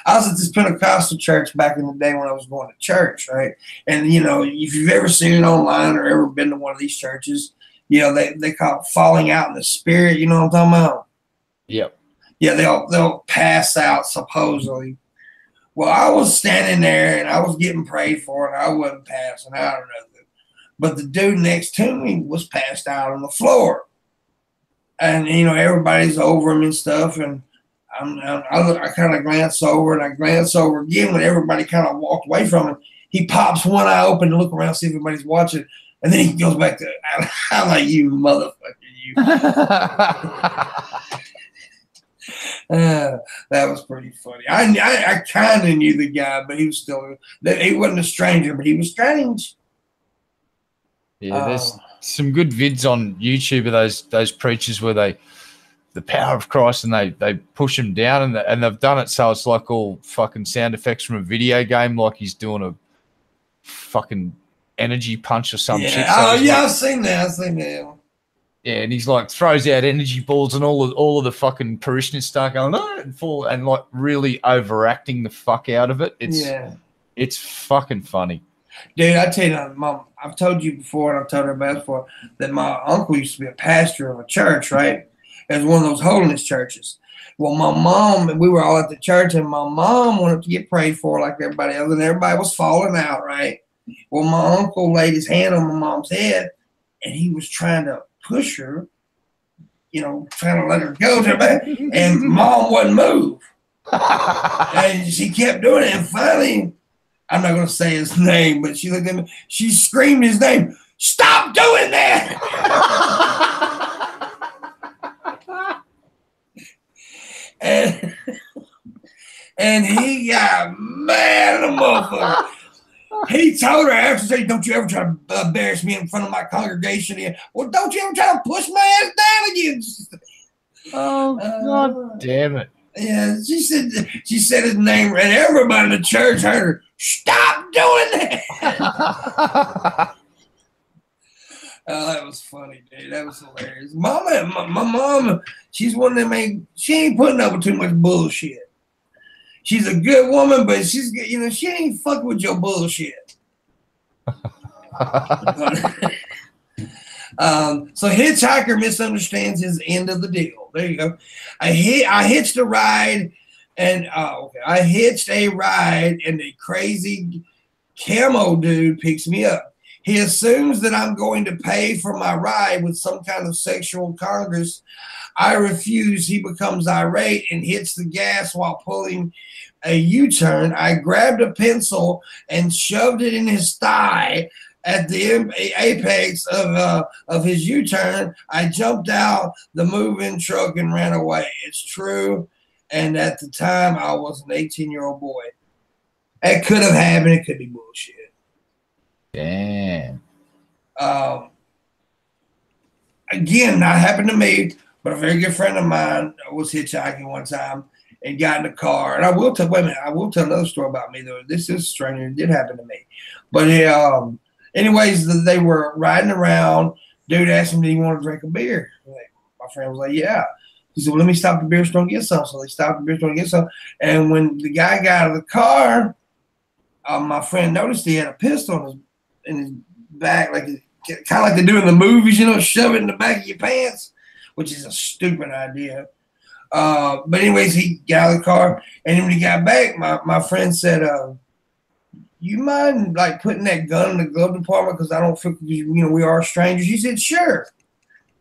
I was at this Pentecostal church back in the day when I was going to church, right? And, you know, if you've ever seen it online or ever been to one of these churches, you know, they call it falling out in the spirit. You know what I'm talking about? Yep. Yeah, they'll pass out, supposedly. Well, I was standing there, and I was getting prayed for, and I wasn't passing out or nothing. But the dude next to me was passed out on the floor. And, you know, everybody's over him and stuff. And I kind of glance over, and I glance over again when everybody kind of walked away from him. He pops one eye open to look around, see if everybody's watching. And then he goes back to, I'm like, you motherfucker, you. That was pretty funny. I kind of knew the guy, but he was still, he wasn't a stranger, but he was strange. Yeah, there's some good vids on YouTube of those preachers where the power of Christ, and they push him down, and they've done it so it's like all fucking sound effects from a video game, like he's doing a fucking energy punch or some shit. So I've seen that. Yeah, and he's like throws out energy balls, and all of the fucking parishioners start going and like really overacting the fuck out of it. It's fucking funny. Dude, I tell you, Mom, I've told you before, and I've told everybody before, that my uncle used to be a pastor of a church, right? It was one of those holiness churches. Well, my mom, we were all at the church, and my mom wanted to get prayed for like everybody else, and everybody was falling out, right? Well, my uncle laid his hand on my mom's head, and he was trying to push her, you know, trying to let her go to her, and Mom wouldn't move. And she kept doing it, and finally, I'm not going to say his name, but she looked at me. She screamed his name. Stop doing that! and he got mad at the motherfucker. He told her after, saying, "Don't you ever try to embarrass me in front of my congregation." Well, don't you ever try to push my ass down again. Oh, God damn it. Yeah, she said his name, and everybody in the church heard her. Stop doing that! Oh, that was funny, dude. That was hilarious. My mom, she's one of them. She ain't putting up with too much bullshit. She's a good woman, but she's, you know, she ain't fucking with your bullshit. So hitchhiker misunderstands his end of the deal. There you go. I hitched a ride, and I hitched a ride, and the crazy camo dude picks me up. He assumes that I'm going to pay for my ride with some kind of sexual congress. I refuse. He becomes irate and hits the gas while pulling a U-turn. I grabbed a pencil and shoved it in his thigh at the apex of his U-turn. I jumped out the moving truck and ran away. It's true. And at the time, I was an 18-year-old boy. It could have happened. It could be bullshit. Damn. Again, not happened to me, but a very good friend of mine was hitchhiking one time and got in the car. And I will tell another story about me, though. This is strange. It did happen to me. But anyways, they were riding around. Dude asked him, did he want to drink a beer? My friend was like, yeah. He said, well, let me stop the beer store and get some. So they stopped the beer store and get some. And when the guy got out of the car, my friend noticed he had a pistol in his back, like kind of like they do in the movies, shove it in the back of your pants, which is a stupid idea. But anyways, he got out of the car, and then when he got back, my friend said, you mind like putting that gun in the glove compartment because I don't feel, we are strangers. He said, sure.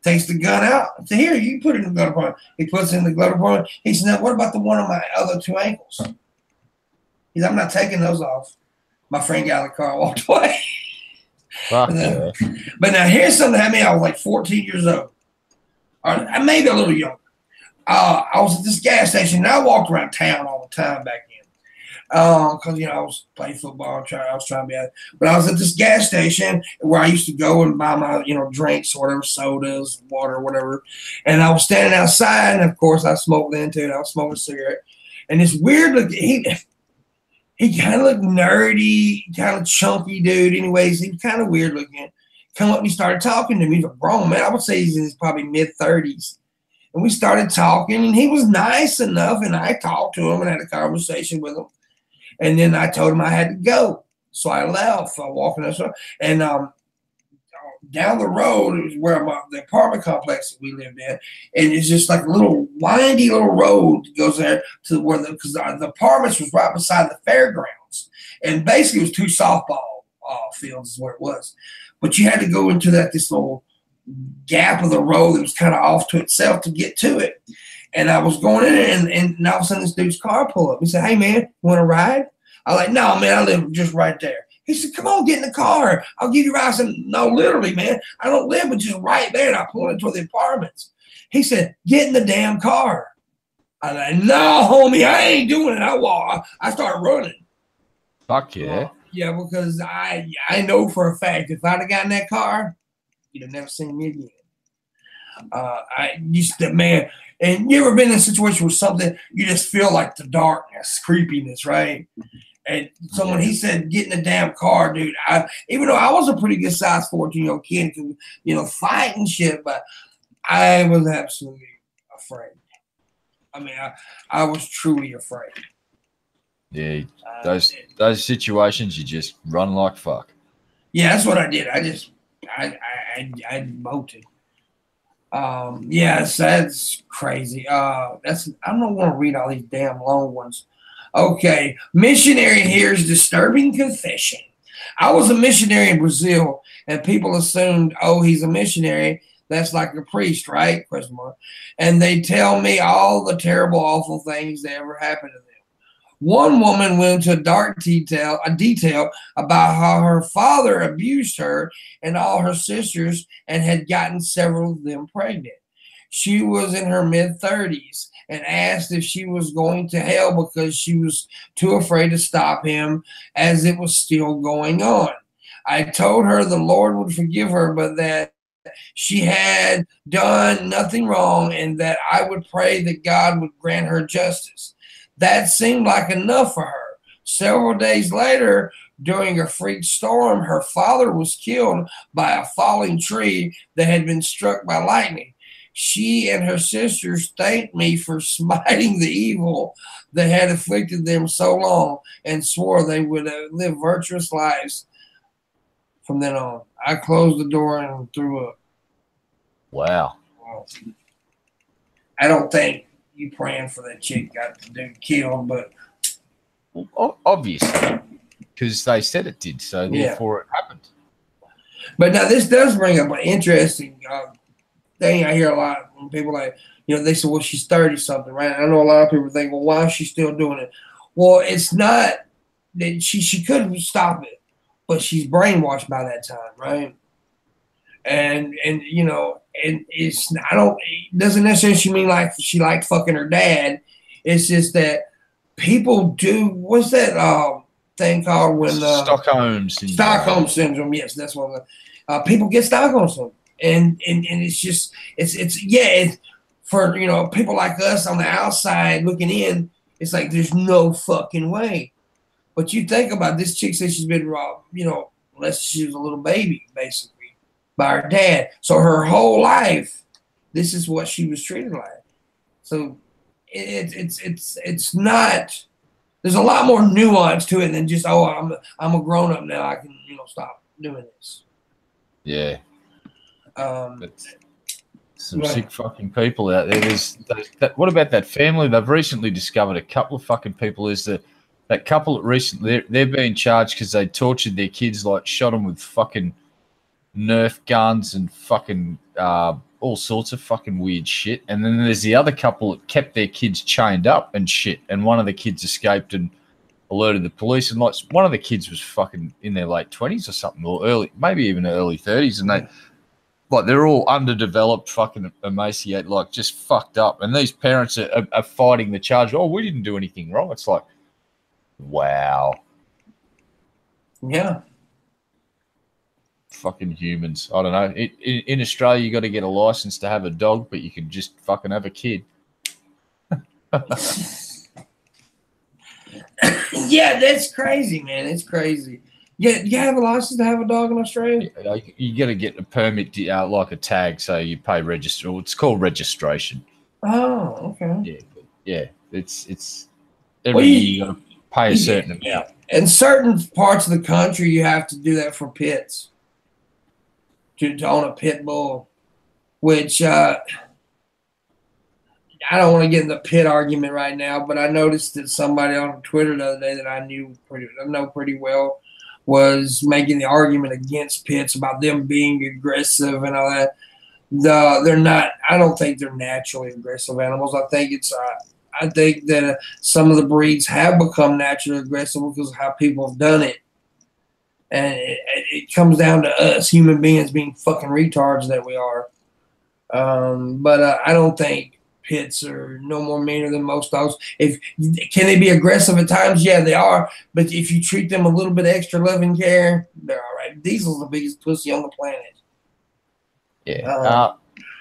Takes the gun out. I said, here, you put it in the glove compartment. He puts it in the glove compartment. He said, now what about the one on my other two ankles? He said, I'm not taking those off. My friend got out of the car and walked away. Fuck yeah. But now here's something that happened to me. I was like 14 years old. Or maybe a little younger. I was at this gas station, and I walked around town all the time back then. Because, I was playing football. I was trying to be out. But I was at this gas station where I used to go and buy my, drinks or whatever, sodas, water, whatever. And I was standing outside, and, of course, I smoked then, too. And I was smoking a cigarette. And this weird looking, he kind of looked nerdy, kind of chunky dude. Anyways, he was kind of weird looking. Come up and he started talking to me. He's a grown man. I would say he's in his probably mid-30s. And we started talking, and he was nice enough, and I talked to him and had a conversation with him. And then I told him I had to go. So I left. I walked in the store. And down the road is where the apartment complex that we lived in. And it's just like a little windy little road that goes there to where because the apartments was right beside the fairgrounds. And basically it was two softball fields is where it was. But you had to go into this little gap of the road that was kind of off to itself to get to it. And I was going in and all of a sudden this dude's car pulled up. He said, hey, man, you want to ride? I was like, no, man, I live just right there. He said, come on, get in the car. I'll give you a ride. I said, no, literally, man. I don't live but just right there. And I pulled into the apartments. He said, get in the damn car. I was like, no, homie, I ain't doing it. I started running. Fuck yeah. Yeah, because I know for a fact if I'd have gotten that car, you'd have never seen me again. I used to, man, and you ever been in a situation where something, you just feel like the darkness, creepiness, right? And so when he said, get in the damn car, dude, even though I was a pretty good size 14-year-old kid, fight and shit, but I was absolutely afraid. I mean, I was truly afraid. Yeah, those situations, you just run like fuck. Yeah, that's what I did. I bolted. Yes, that's crazy. I don't want to read all these damn long ones. Okay, missionary hears disturbing confession. I was a missionary in Brazil, and people assumed, oh, he's a missionary. That's like a priest, right? Question mark. And they tell me all the terrible, awful things that ever happened to them. One woman went into a detail about how her father abused her and all her sisters and had gotten several of them pregnant. She was in her mid-30s and asked if she was going to hell because she was too afraid to stop him as it was still going on. I told her the Lord would forgive her, but that she had done nothing wrong and that I would pray that God would grant her justice. That seemed like enough for her. Several days later, during a freak storm, her father was killed by a falling tree that had been struck by lightning. She and her sisters thanked me for smiting the evil that had afflicted them so long and swore they would live virtuous lives from then on. I closed the door and threw up. Wow. I don't think you praying for that chick got the dude killed, but obviously. because they said it did, so therefore it happened. But now this does bring up an interesting thing I hear a lot when people they say, well, she's 30-something, right? I know a lot of people think, well, why is she still doing it? Well, it's not that she couldn't stop it, but she's brainwashed by that time, right? And it's it doesn't necessarily mean like she liked fucking her dad. It's just that people do. What's that thing called when Stockholm syndrome? Stockholm syndrome. Yes, that's what people get Stockholm syndrome, and it's just it's for people like us on the outside looking in. It's like there's no fucking way. But you think about this chick says she's been robbed, unless she was a little baby, basically, by her dad. So her whole life, this is what she was treated like. So it's not. There's a lot more nuance to it than just I'm a grown up now. I can stop doing this. Yeah. Some sick fucking people out there. What about that family? They've recently discovered a couple of fucking people. Is that couple that recently they're being charged because they tortured their kids, like shot them with fucking Nerf guns and fucking all sorts of fucking weird shit. And then there's the other couple that kept their kids chained up and shit. And one of the kids escaped and alerted the police. And like one of the kids was fucking in their late 20s or something, or maybe even early 30s. And they're all underdeveloped, fucking emaciated, like just fucked up. And these parents are fighting the charge. Oh, we didn't do anything wrong. It's like, wow. Yeah. Fucking humans. I don't know. In Australia, you got to get a license to have a dog, but you can just fucking have a kid. Yeah, that's crazy, man. It's crazy. Yeah, you have a license to have a dog in Australia? Yeah, you got to get a permit, like a tag, so you pay register. It's called registration. Oh, okay. Yeah. It's every year you got to pay a certain amount. In certain parts of the country, you have to do that for pets. To own a pit bull, which I don't want to get in the pit argument right now, but I noticed that somebody on Twitter the other day that I know pretty well was making the argument against pits about them being aggressive and all that. They're not. I don't think they're naturally aggressive animals. I think that some of the breeds have become naturally aggressive because of how people have done it. And it comes down to us human beings being fucking retards that we are. But I don't think pits are no more meaner than most dogs. Can they be aggressive at times? Yeah, they are. But if you treat them a little bit extra loving care, they're all right. Diesel's the biggest pussy on the planet. Yeah.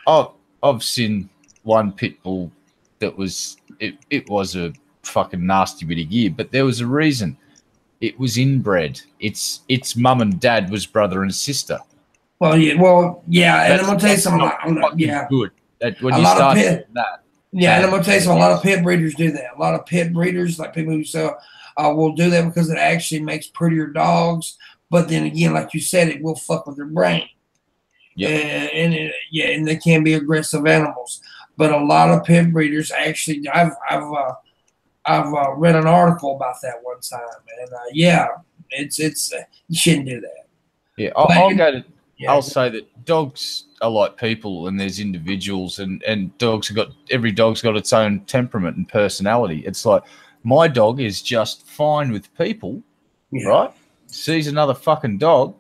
I've seen one pit bull that was it was a fucking nasty bit of gear, but there was a reason. It was inbred. Its mum and dad was brother and sister. Well, yeah. And I'm gonna tell you something. Yeah, good. When you start doing that. Yeah, and I'm gonna tell you something. A lot of pit breeders do that. A lot of pit breeders, like people who sell, will do that because it actually makes prettier dogs. But then again, like you said, it will fuck with their brain. Yeah, and they can be aggressive animals. But a lot of pit breeders actually, I've read an article about that one time, and it's you shouldn't do that. Yeah, I'll say that dogs are like people, and there's individuals, and every dog's got its own temperament and personality. It's like my dog is just fine with people, right? Sees another fucking dog,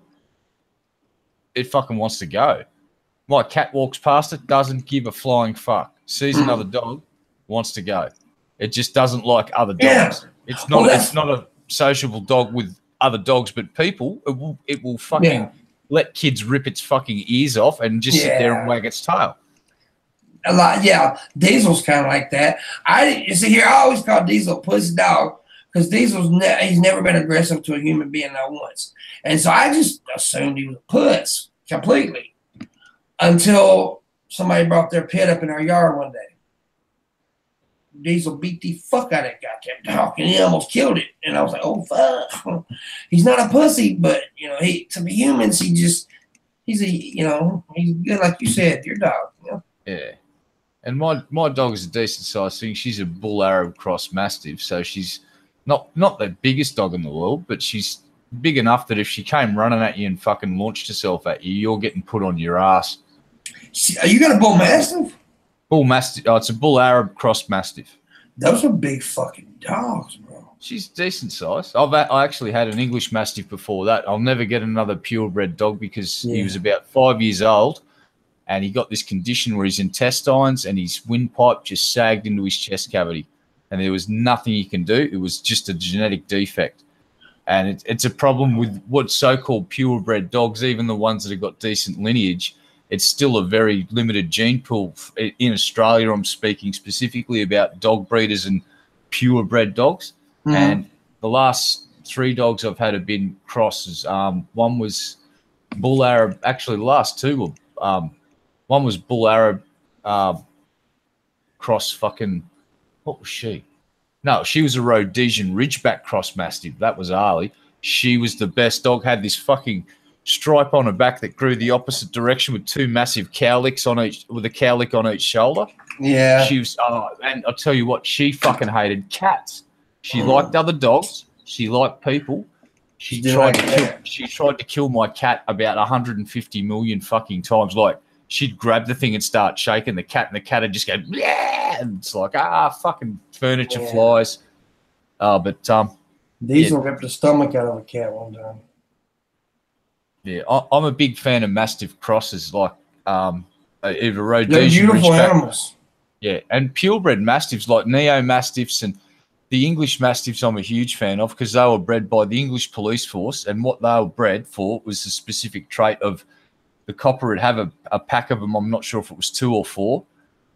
it fucking wants to go. My cat walks past it, doesn't give a flying fuck. Sees another dog, wants to go. It just doesn't like other dogs. Yeah. It's not a sociable dog with other dogs, but people. It will fucking let kids rip its fucking ears off and just sit there and wag its tail. A lot, yeah. Diesel's kind of like that. I always call Diesel a pussy dog because he's never been aggressive to a human being not once, and so I just assumed he was a puss completely until somebody brought their pit up in our yard one day. Diesel beat the fuck out of that goddamn dog, and he almost killed it. And I was like, "Oh fuck, he's not a pussy, but to the humans, he's good, like you said, your dog." Yeah, and my dog is a decent sized thing. She's a bull Arab cross mastiff, so she's not the biggest dog in the world, but she's big enough that if she came running at you and fucking launched herself at you, you're getting put on your ass. You got a bull mastiff? Bull mastiff. Oh, it's a bull Arab cross mastiff. Those are big fucking dogs, bro. She's decent size. I actually had an English mastiff before that. I'll never get another purebred dog because he was about 5 years old, and he got this condition where his intestines and his windpipe just sagged into his chest cavity, and there was nothing he can do. It was just a genetic defect. And it's a problem with what's so-called purebred dogs, even the ones that have got decent lineage. It's still a very limited gene pool. In Australia, I'm speaking specifically about dog breeders and purebred dogs. Mm. And the last 3 dogs I've had have been crosses. One was bull Arab. Actually, the last 2 were one was bull Arab cross fucking – what was she? No, she was a Rhodesian Ridgeback cross mastiff. That was Arlie. She was the best dog. Had this fucking stripe on her back that grew the opposite direction with 2 massive cowlicks on each, with a cowlick on each shoulder. Yeah. She was, and I'll tell you what, she fucking hated cats. She liked other dogs. She liked people. She tried to kill my cat about 150 million fucking times. Like, she'd grab the thing and start shaking the cat, and the cat would just go, yeah, and it's like, fucking furniture flies. Diesel ripped the stomach out of a cat one time. Yeah, I'm a big fan of mastiff crosses, like either Rhodesian. They're beautiful animals. Yeah, and purebred mastiffs like neo mastiffs and the English mastiffs I'm a huge fan of because they were bred by the English police force, and what they were bred for was the specific trait of the copper would have a pack of them, I'm not sure if it was 2 or 4,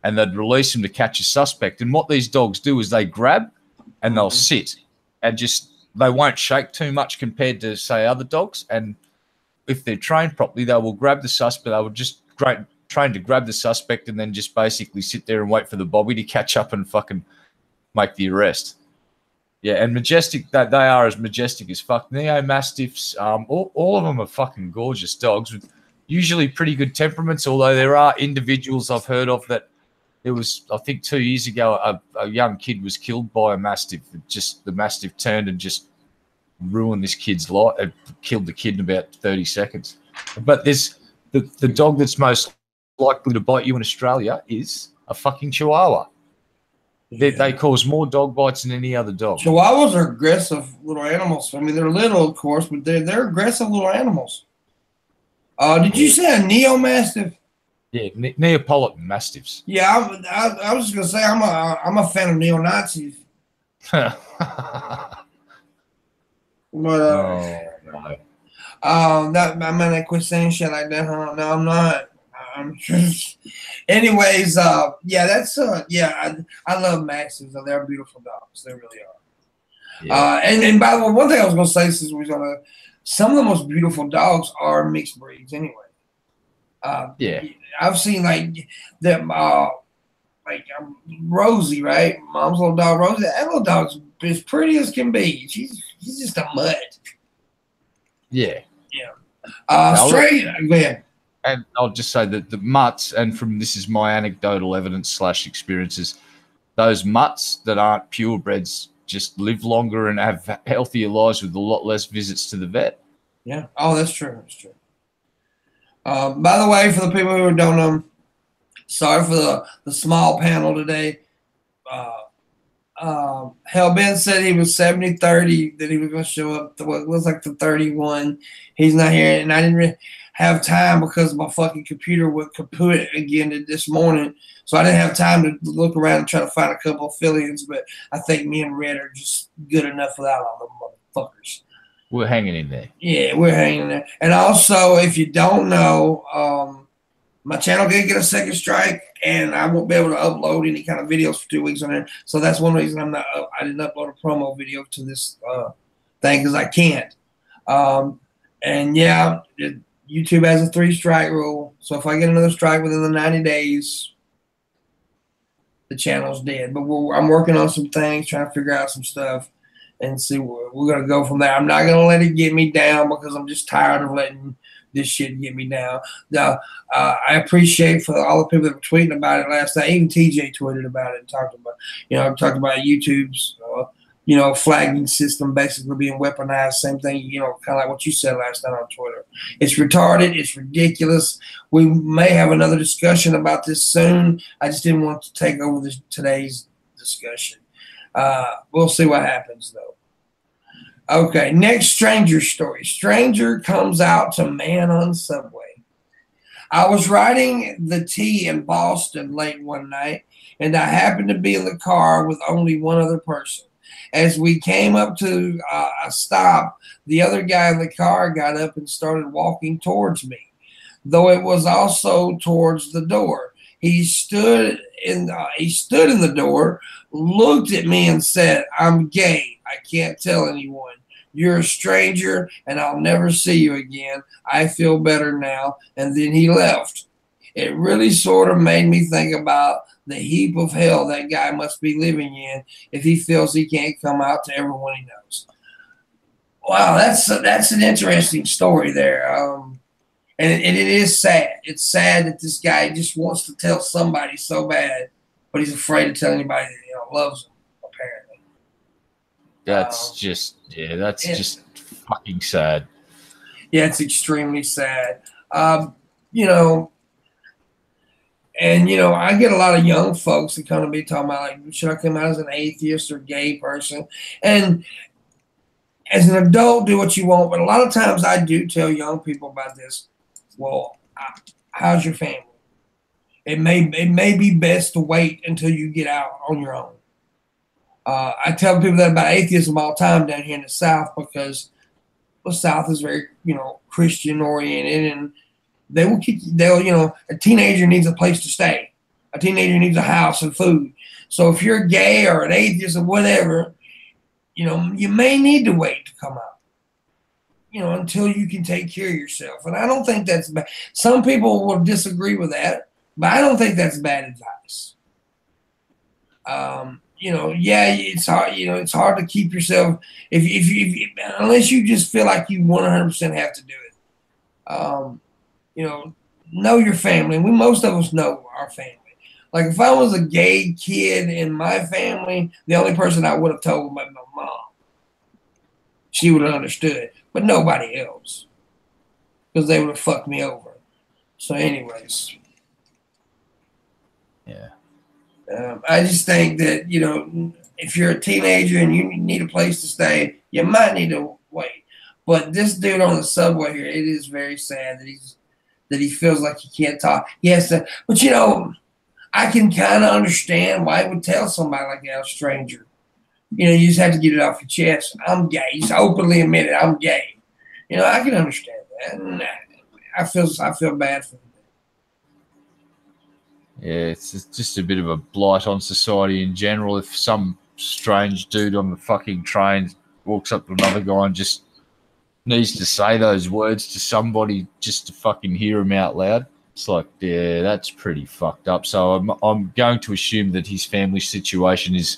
and they'd release them to catch a suspect. And what these dogs do is they grab and they'll sit and just, they won't shake too much compared to, say, other dogs. And if they're trained properly, they will grab the suspect. They will just train to grab the suspect and then just basically sit there and wait for the bobby to catch up and fucking make the arrest. Yeah, and majestic, they are as majestic as fuck. Neo Mastiffs, all of them are fucking gorgeous dogs with usually pretty good temperaments, although there are individuals I've heard of that there was, I think 2 years ago, a young kid was killed by a Mastiff. Just the Mastiff turned and just ruined this kid's life. It killed the kid in about 30 seconds. But there's the dog that's most likely to bite you in Australia is a fucking Chihuahua. Yeah. They cause more dog bites than any other dog. Chihuahuas are aggressive little animals. I mean, they're little, of course, but they're aggressive little animals. Did you say a Neo Mastiff? Yeah, Neapolitan Mastiffs. Yeah, I was just gonna say I'm a fan of neo Nazis. But no. I mean, I quit saying shit like that. Huh? No, I'm not. I'm just. Anyways, that's I love Mastiffs. They're beautiful dogs. They really are. Yeah. And by the way, one thing I was gonna say since we was on some of the most beautiful dogs are mixed breeds anyway. I've seen like them, Rosie, right? Mom's little dog, Rosie. That little dog's as pretty as can be. She's just a mutt. Yeah. Straight. Go ahead. And I'll just say that the mutts, and from this is my anecdotal evidence / experiences, those mutts that aren't purebreds just live longer and have healthier lives with a lot less visits to the vet. Yeah. Oh, that's true. That's true. By the way, for the people who don't know, sorry for the small panel today. Hellbent said he was 70-30, that he was going to show up to what looks like the 31. He's not here, and I didn't really have time because my fucking computer went kaput again this morning, so I didn't have time to look around and try to find a couple of fill-ins, but I think me and Red are just good enough without all the motherfuckers. We're hanging in there. Yeah, we're hanging in there. And also, if you don't know, my channel did get a second strike, and I won't be able to upload any kind of videos for 2 weeks on there. So that's one reason I didn't upload a promo video to this thing, because I can't. And yeah, YouTube has a 3-strike rule. So if I get another strike within the 90 days, the channel's dead. But I'm working on some things, trying to figure out some stuff, and see where we're going to go from there. I'm not going to let it get me down because I'm just tired of letting this shit get me down. Now, I appreciate for all the people that were tweeting about it last night. Even TJ tweeted about it and talked about YouTube's, flagging system basically being weaponized. Same thing, kind of like what you said last night on Twitter. It's retarded. It's ridiculous. We may have another discussion about this soon. I just didn't want to take over today's discussion. We'll see what happens, though. Okay, next stranger story. Stranger comes out to man on subway. I was riding the T in Boston late one night, and I happened to be in the car with only one other person. As we came up to a stop, the other guy in the car got up and started walking towards me, though it was also towards the door. He stood in the door, looked at me, and said, "I'm gay. I can't tell anyone. You're a stranger, and I'll never see you again. I feel better now." And then he left. It really sort of made me think about the heap of hell that guy must be living in if he feels he can't come out to everyone he knows. Wow, that's an interesting story there. And it is sad. It's sad that this guy just wants to tell somebody so bad, but he's afraid to tell anybody that loves him, apparently. That's just fucking sad. Yeah, it's extremely sad. And I get a lot of young folks that come to me talking about, like, should I come out as an atheist or gay person? And as an adult, do what you want. But a lot of times I do tell young people about this. Well, how's your family? It may be best to wait until you get out on your own. I tell people that about atheism all the time down here in the South, because the South is very, Christian oriented, and they will keep. A teenager needs a place to stay. A teenager needs a house and food. So if you're gay or an atheist or whatever, you may need to wait to come out. Until you can take care of yourself. And I don't think that's bad. Some people will disagree with that, but I don't think that's bad advice. It's hard. It's hard to keep yourself if unless you just feel like you 100% have to do it. Know your family. Most of us know our family. Like if I was a gay kid in my family, the only person I would have told was my mom. She would have understood, but nobody else, because they would have fucked me over. So, anyways, yeah. I just think that if you're a teenager and you need a place to stay, you might need to wait. But this dude on the subway here, it is very sad that he feels like he can't talk. Yes, but I can kind of understand why he would tell somebody like that, a stranger. You just have to get it off your chest. I'm gay. Just openly admit it. I'm gay. I can understand that. And I feel bad for him. Yeah, it's just a bit of a blight on society in general. If some strange dude on the fucking train walks up to another guy and just needs to say those words to somebody just to fucking hear him out loud, it's like, yeah, that's pretty fucked up. So I'm going to assume that his family situation is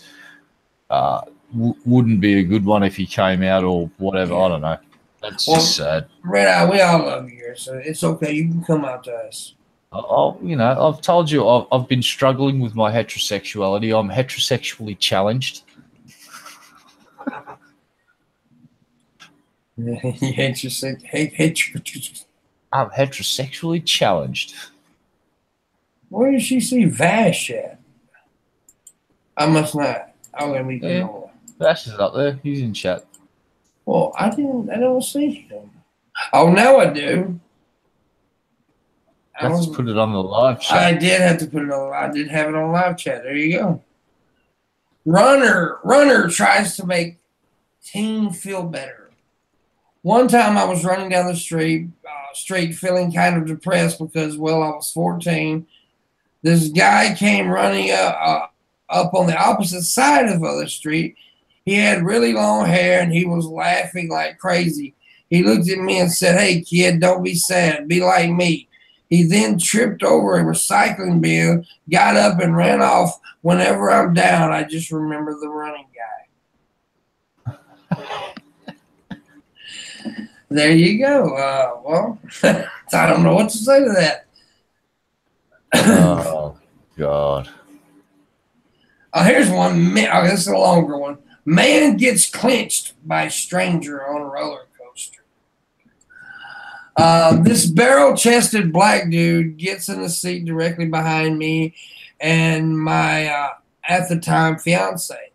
wouldn't be a good one if he came out or whatever. I don't know. That's just sad. Red Eye, we all love you here, so it's okay. You can come out to us. I've told you I've been struggling with my heterosexuality. I'm heterosexually challenged. I'm heterosexually challenged. Where did she see Vash at? I must not. I'm gonna be going. Vash is up there. He's in chat. Well, I don't see him. Oh, now I do. Let's put it on the live chat. I did have to put it on. I did have it on live chat. There you go. Runner tries to make teen feel better. One time I was running down the street feeling kind of depressed because, well, I was 14. This guy came running up on the opposite side of the street. He had really long hair, and he was laughing like crazy. He looked at me and said, "Hey, kid, don't be sad. Be like me." He then tripped over a recycling bin, got up, and ran off. Whenever I'm down, I just remember the running guy. There you go. Well, I don't know what to say to that. Oh, God. Here's one. This is a longer one. Man gets clinched by stranger on roller coaster. This barrel-chested black dude gets in the seat directly behind me and my, at the time, fiance.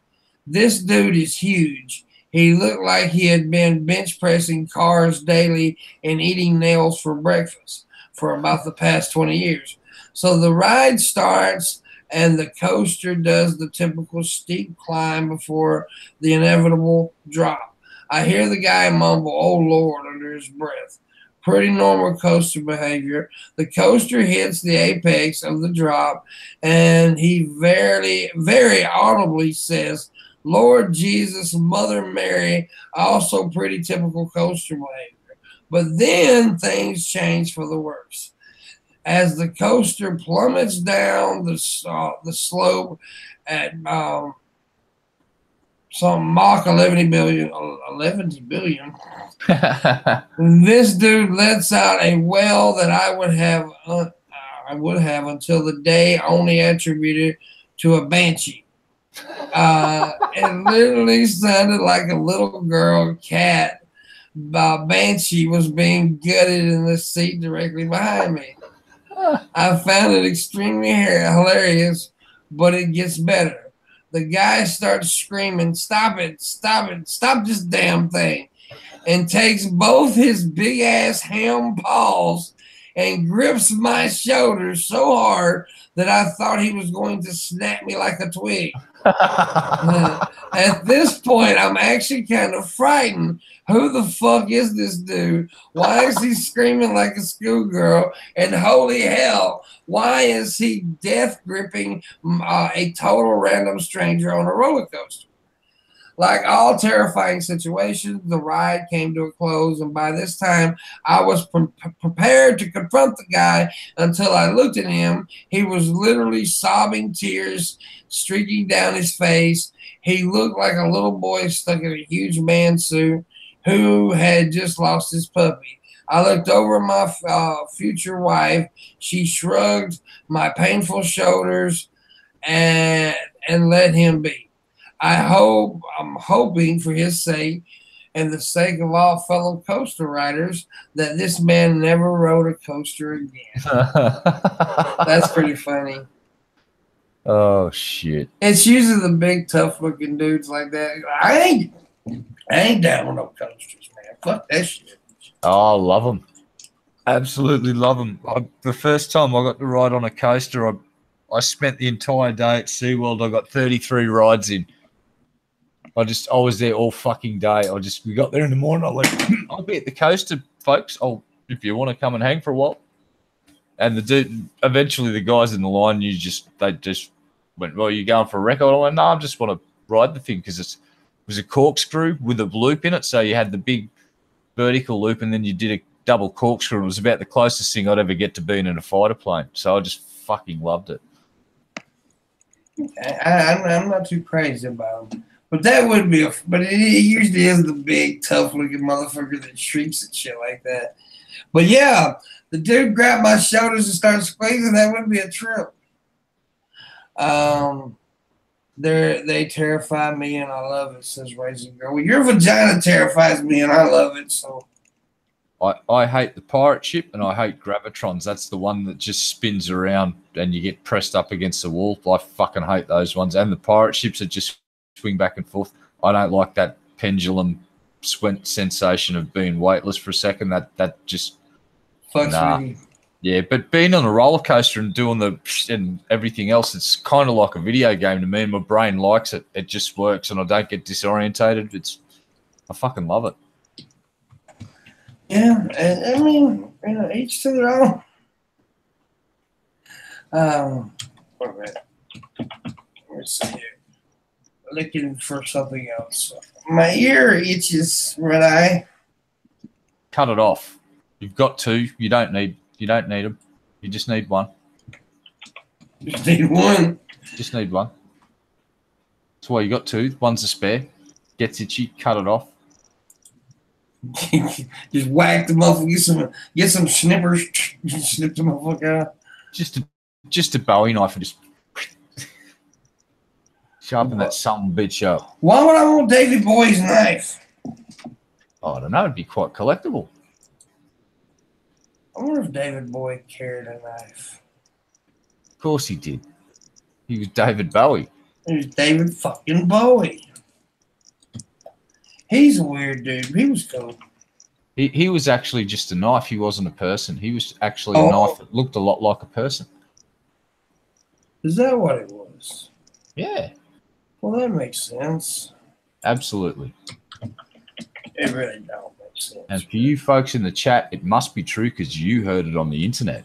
This dude is huge. He looked like he had been bench pressing cars daily and eating nails for breakfast for about the past 20 years. So the ride starts and the coaster does the typical steep climb before the inevitable drop. I hear the guy mumble, "Oh Lord," under his breath. Pretty normal coaster behavior. The coaster hits the apex of the drop, and he very audibly says, "Lord Jesus, Mother Mary," also pretty typical coaster behavior. But then things change for the worse. As the coaster plummets down the slope at some Mach 11 billion. This dude lets out a wail that I would have until the day only attributed to a banshee. It literally sounded like a little girl cat banshee was being gutted in the seat directly behind me. I found it extremely hilarious, but it gets better. The guy starts screaming, "Stop it, stop it, stop this damn thing," and takes both his big-ass ham paws and grips my shoulders so hard that I thought he was going to snap me like a twig. At this point, I'm actually kind of frightened. Who the fuck is this dude? Why is he screaming like a schoolgirl? And holy hell, why is he death gripping a total random stranger on a roller coaster? Like all terrifying situations, the ride came to a close, and by this time, I was prepared to confront the guy until I looked at him. He was literally sobbing, tears streaking down his face. He looked like a little boy stuck in a huge man suit who had just lost his puppy. I looked over at my future wife. She shrugged my painful shoulders and let him be. I'm hoping for his sake and the sake of all fellow coaster riders that this man never rode a coaster again. That's pretty funny. Oh shit! It's usually the big, tough-looking dudes like that. I ain't down with no coasters, man. Fuck that shit. Oh, I love them. Absolutely love them. The first time I got to ride on a coaster, I spent the entire day at SeaWorld. I got 33 rides in. I was there all fucking day. We got there in the morning. I went, "I'll be at the coaster, folks. If you want to come and hang for a while." And eventually the guys in the line, they just went, "Well, you going for a record?" I went, "No, I just want to ride the thing," because it was a corkscrew with a loop in it. So you had the big vertical loop, and then you did a double corkscrew. It was about the closest thing I'd ever get to being in a fighter plane. So I just fucking loved it. I'm not too crazy about them. But that would be but it usually is the big, tough-looking motherfucker that shrieks and shit like that. But yeah, the dude grabbed my shoulders and started squeezing. That would be a trip. They terrify me and I love it, says Raisin Girl. Well, your vagina terrifies me and I love it, so. I hate the pirate ship and I hate gravitrons. That's the one that just spins around and you get pressed up against the wall. I fucking hate those ones. And the pirate ships that just swing back and forth. I don't like that pendulum sensation of being weightless for a second. That just fucks me. Yeah, but being on a roller coaster and doing and everything else, it's kind of like a video game to me, and my brain likes it. It just works, and I don't get disorientated. I fucking love it. Yeah, I mean, each to their own. Let's see here. Looking for something else. My ear itches, red eye. Cut it off. You've got two. You don't need them. You just need one. Just need one. Just need one. That's why you got two. One's a spare. Gets itchy. Cut it off. Just whack the motherfucker. Get some snippers. Snip the motherfucker out. Just a Bowie knife and just Sharpen that son bitch up. Why would I want David Bowie's knife? Oh, I don't know. It'd be quite collectible. I wonder if David Bowie carried a knife. Of course he did. He was David Bowie. It was David fucking Bowie. He's a weird dude. He was cool. He was actually just a knife. He wasn't a person. He was actually a knife that looked a lot like a person. Is that what it was? Yeah. Well, that makes sense. Absolutely. It really don't make sense. And for you folks in the chat, it must be true because you heard it on the internet.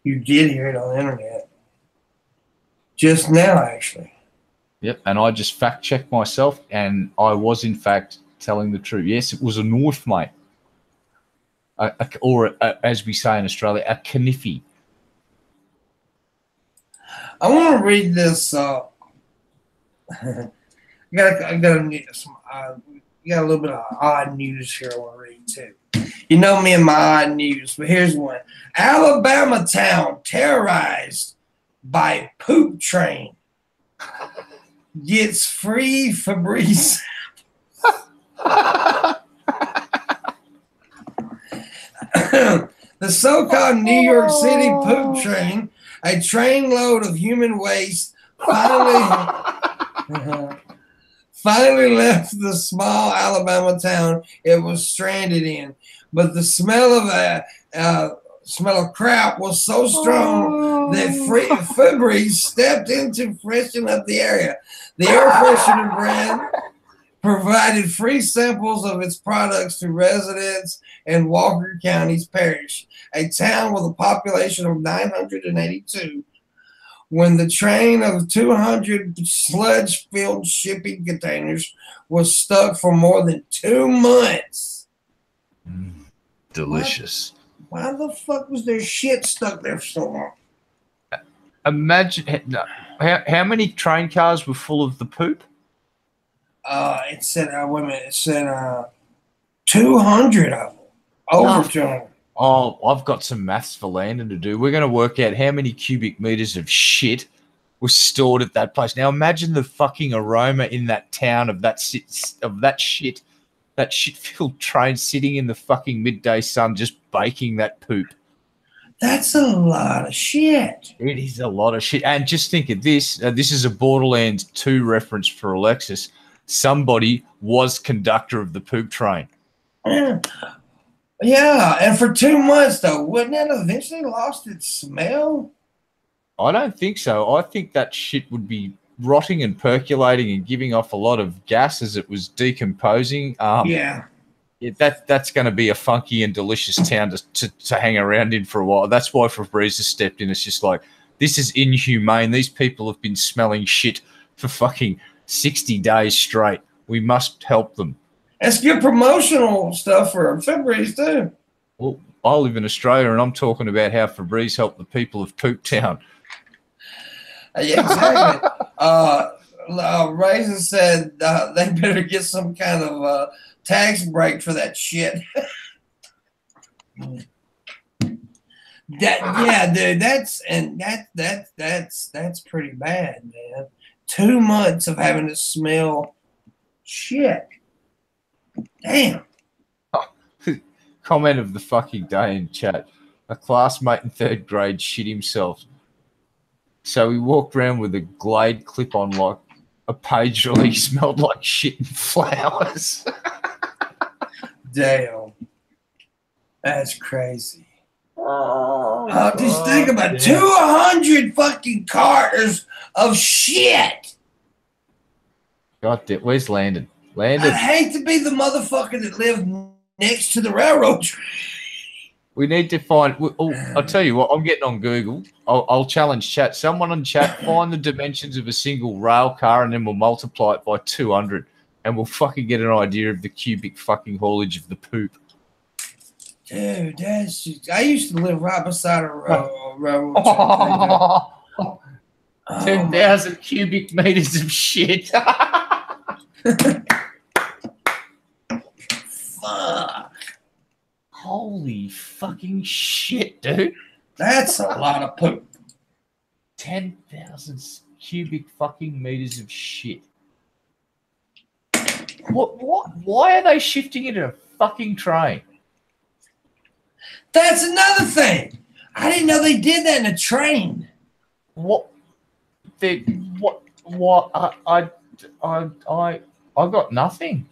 You did hear it on the internet. Just now, actually. Yep. And I just fact-checked myself, and I was, in fact, telling the truth. Yes, it was a knife, mate. As we say in Australia, a kniffy. I want to read this. I got a little bit of odd news here I want to read, too. You know me and my odd news, but here's one. Alabama town terrorized by poop train gets free Febreze. The so-called New York City poop train, a trainload of human waste, finally left the small Alabama town it was stranded in. But the smell of crap was so strong that Febreze stepped in to freshen up the area. The air freshener brand provided free samples of its products to residents in Walker County's parish, a town with a population of 982. When the train of 200 sludge-filled shipping containers was stuck for more than 2 months. Delicious. Why the fuck was there shit stuck there for so long? Imagine how many train cars were full of the poop? It said, wait a minute, it said 200 of them. Over 200. Oh, I've got some maths for Landon to do. We're going to work out how many cubic meters of shit was stored at that place. Now imagine the fucking aroma in that town of that shit-filled train sitting in the fucking midday sun just baking that poop. That's a lot of shit. It is a lot of shit. And just think of this. This is a Borderlands 2 reference for Alexis. Somebody was conductor of the poop train. Yeah, and for 2 months, though, wouldn't it eventually lost its smell? I don't think so. I think that shit would be rotting and percolating and giving off a lot of gas as it was decomposing. That's going to be a funky and delicious town to hang around in for a while. That's why Febreze has stepped in. It's just like, this is inhumane. These people have been smelling shit for fucking 60 days straight. We must help them. That's good promotional stuff for Febreze, too. Well, I live in Australia, and I'm talking about how Febreze helped the people of Poop Town. Yeah, exactly. Raisin said they better get some kind of tax break for that shit. Yeah, dude, that's pretty bad, man. 2 months of having to smell shit. Damn. Comment of the fucking day in chat. A classmate in 3rd grade shit himself. So he walked around with a Glade clip-on like a page release smelled like shit and flowers. Damn. That's crazy. Just think about 200 fucking carters of shit. God damn. Where's Landon? Landon. I'd hate to be the motherfucker that lived next to the railroad track. We need to find. I'll tell you what. I'm getting on Google. I'll challenge chat. Someone on chat find the dimensions of a single rail car, and then we'll multiply it by 200, and we'll fucking get an idea of the cubic fucking haulage of the poop. Dude, that's just, I used to live right beside a railroad track. 10,000 cubic meters of shit. Fuck. Holy fucking shit, dude. That's a lot of poop. 10,000 cubic fucking meters of shit. What? Why are they shifting it in a fucking train? That's another thing. I didn't know they did that in a train. What? What? I got nothing.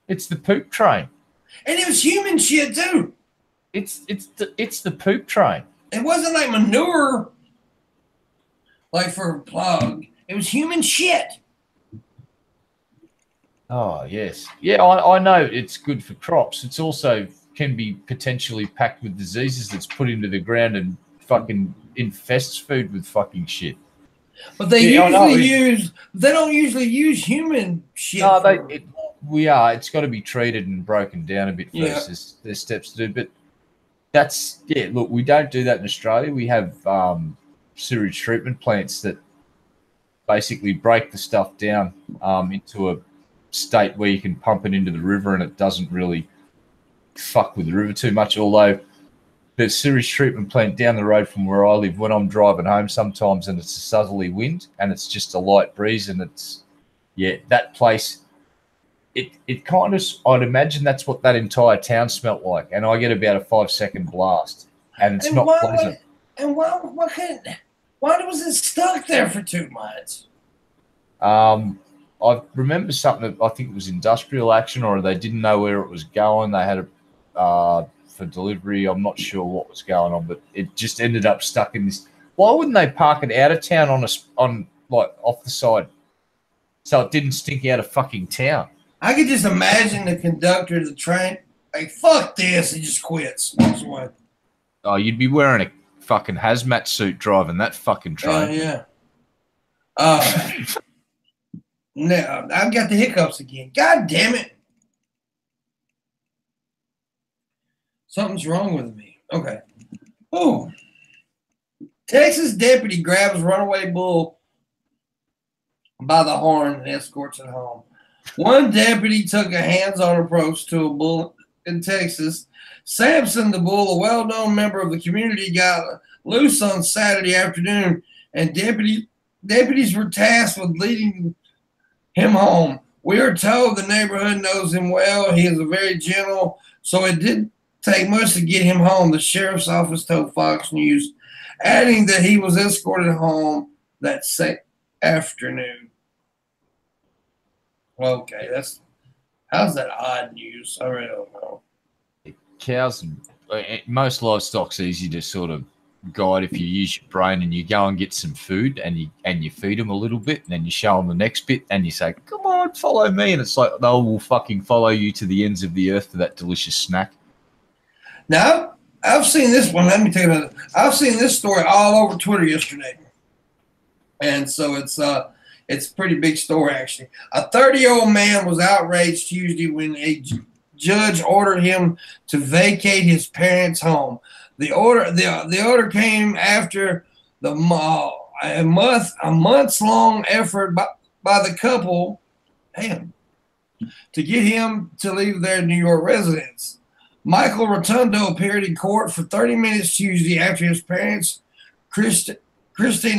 It's the poop train. And it was human shit too. It's the poop train. It wasn't like manure, like for a plug. It was human shit. Oh yes, yeah. I know it's good for crops. It's also can be potentially packed with diseases that's put into the ground and fucking infests food with fucking shit. But they they don't usually use human shit. No, it's got to be treated and broken down a bit first. There's steps to do, but that's look, we don't do that in Australia. We have sewage treatment plants that basically break the stuff down into a state where you can pump it into the river and it doesn't really fuck with the river too much. Although the sewage treatment plant down the road from where I live, when I'm driving home sometimes and it's a southerly wind and it's just a light breeze and it's that place, it kind of, I'd imagine that's what that entire town smelt like, and I get about a 5-second blast and it's not pleasant. And why was it stuck there for 2 months? I remember something that I think it was industrial action, or they didn't know where it was going. They had it for delivery. I'm not sure what was going on, but it just ended up stuck in this. Why wouldn't they park it out of town on like off the side, so it didn't stink out of fucking town? I could just imagine the conductor of the train like, fuck this, and just quits. Walks away. Oh, you'd be wearing a fucking hazmat suit driving that fucking train. Yeah. Now I've got the hiccups again. God damn it. Something's wrong with me. Okay. Oh. Texas deputy grabs runaway bull by the horn and escorts it home. One deputy took a hands-on approach to a bull in Texas. Samson the bull, a well-known member of the community, got loose on Saturday afternoon, and deputies were tasked with leading him home. We are told the neighborhood knows him well. He is very gentle, so it didn't take much to get him home, the sheriff's office told Fox News, adding that he was escorted home that same afternoon. Okay, how's that odd news? I really don't know. Cows, most livestock's easy to sort of guide if you use your brain and you go and get some food and you feed them a little bit and then you show them the next bit and you say, come on, follow me. And it's like they will fucking follow you to the ends of the earth for that delicious snack. Now, I've seen this one. Let me tell you about it. I've seen this story all over Twitter yesterday. And so it's a pretty big story, actually. A 30-year-old man was outraged Tuesday when a judge ordered him to vacate his parents' home. The order came after a months-long effort by the couple, to get him to leave their New York residence. Michael Rotundo appeared in court for 30 minutes Tuesday after his parents, Christine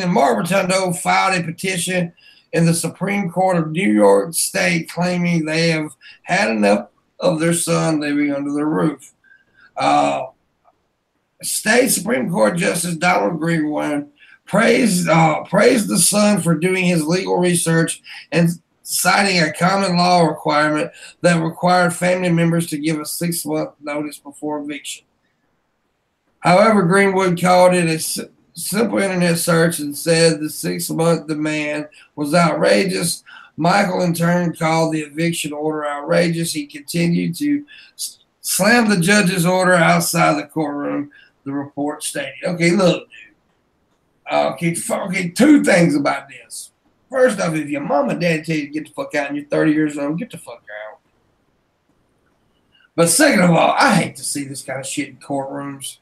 and Mark Rotundo, filed a petition in the Supreme Court of New York State claiming they have had enough of their son living under their roof. State Supreme Court Justice Donald Greenwood praised the son for doing his legal research and citing a common law requirement that required family members to give a 6-month notice before eviction. However, Greenwood called it a simple internet search and said the 6-month demand was outrageous. Michael, in turn, called the eviction order outrageous. He continued to slam the judge's order outside the courtroom, the report stated. Okay, look, dude. Okay, 2 things about this. First off, if your mom and dad tell you to get the fuck out and you're 30 years old, get the fuck out. But second of all, I hate to see this kind of shit in courtrooms.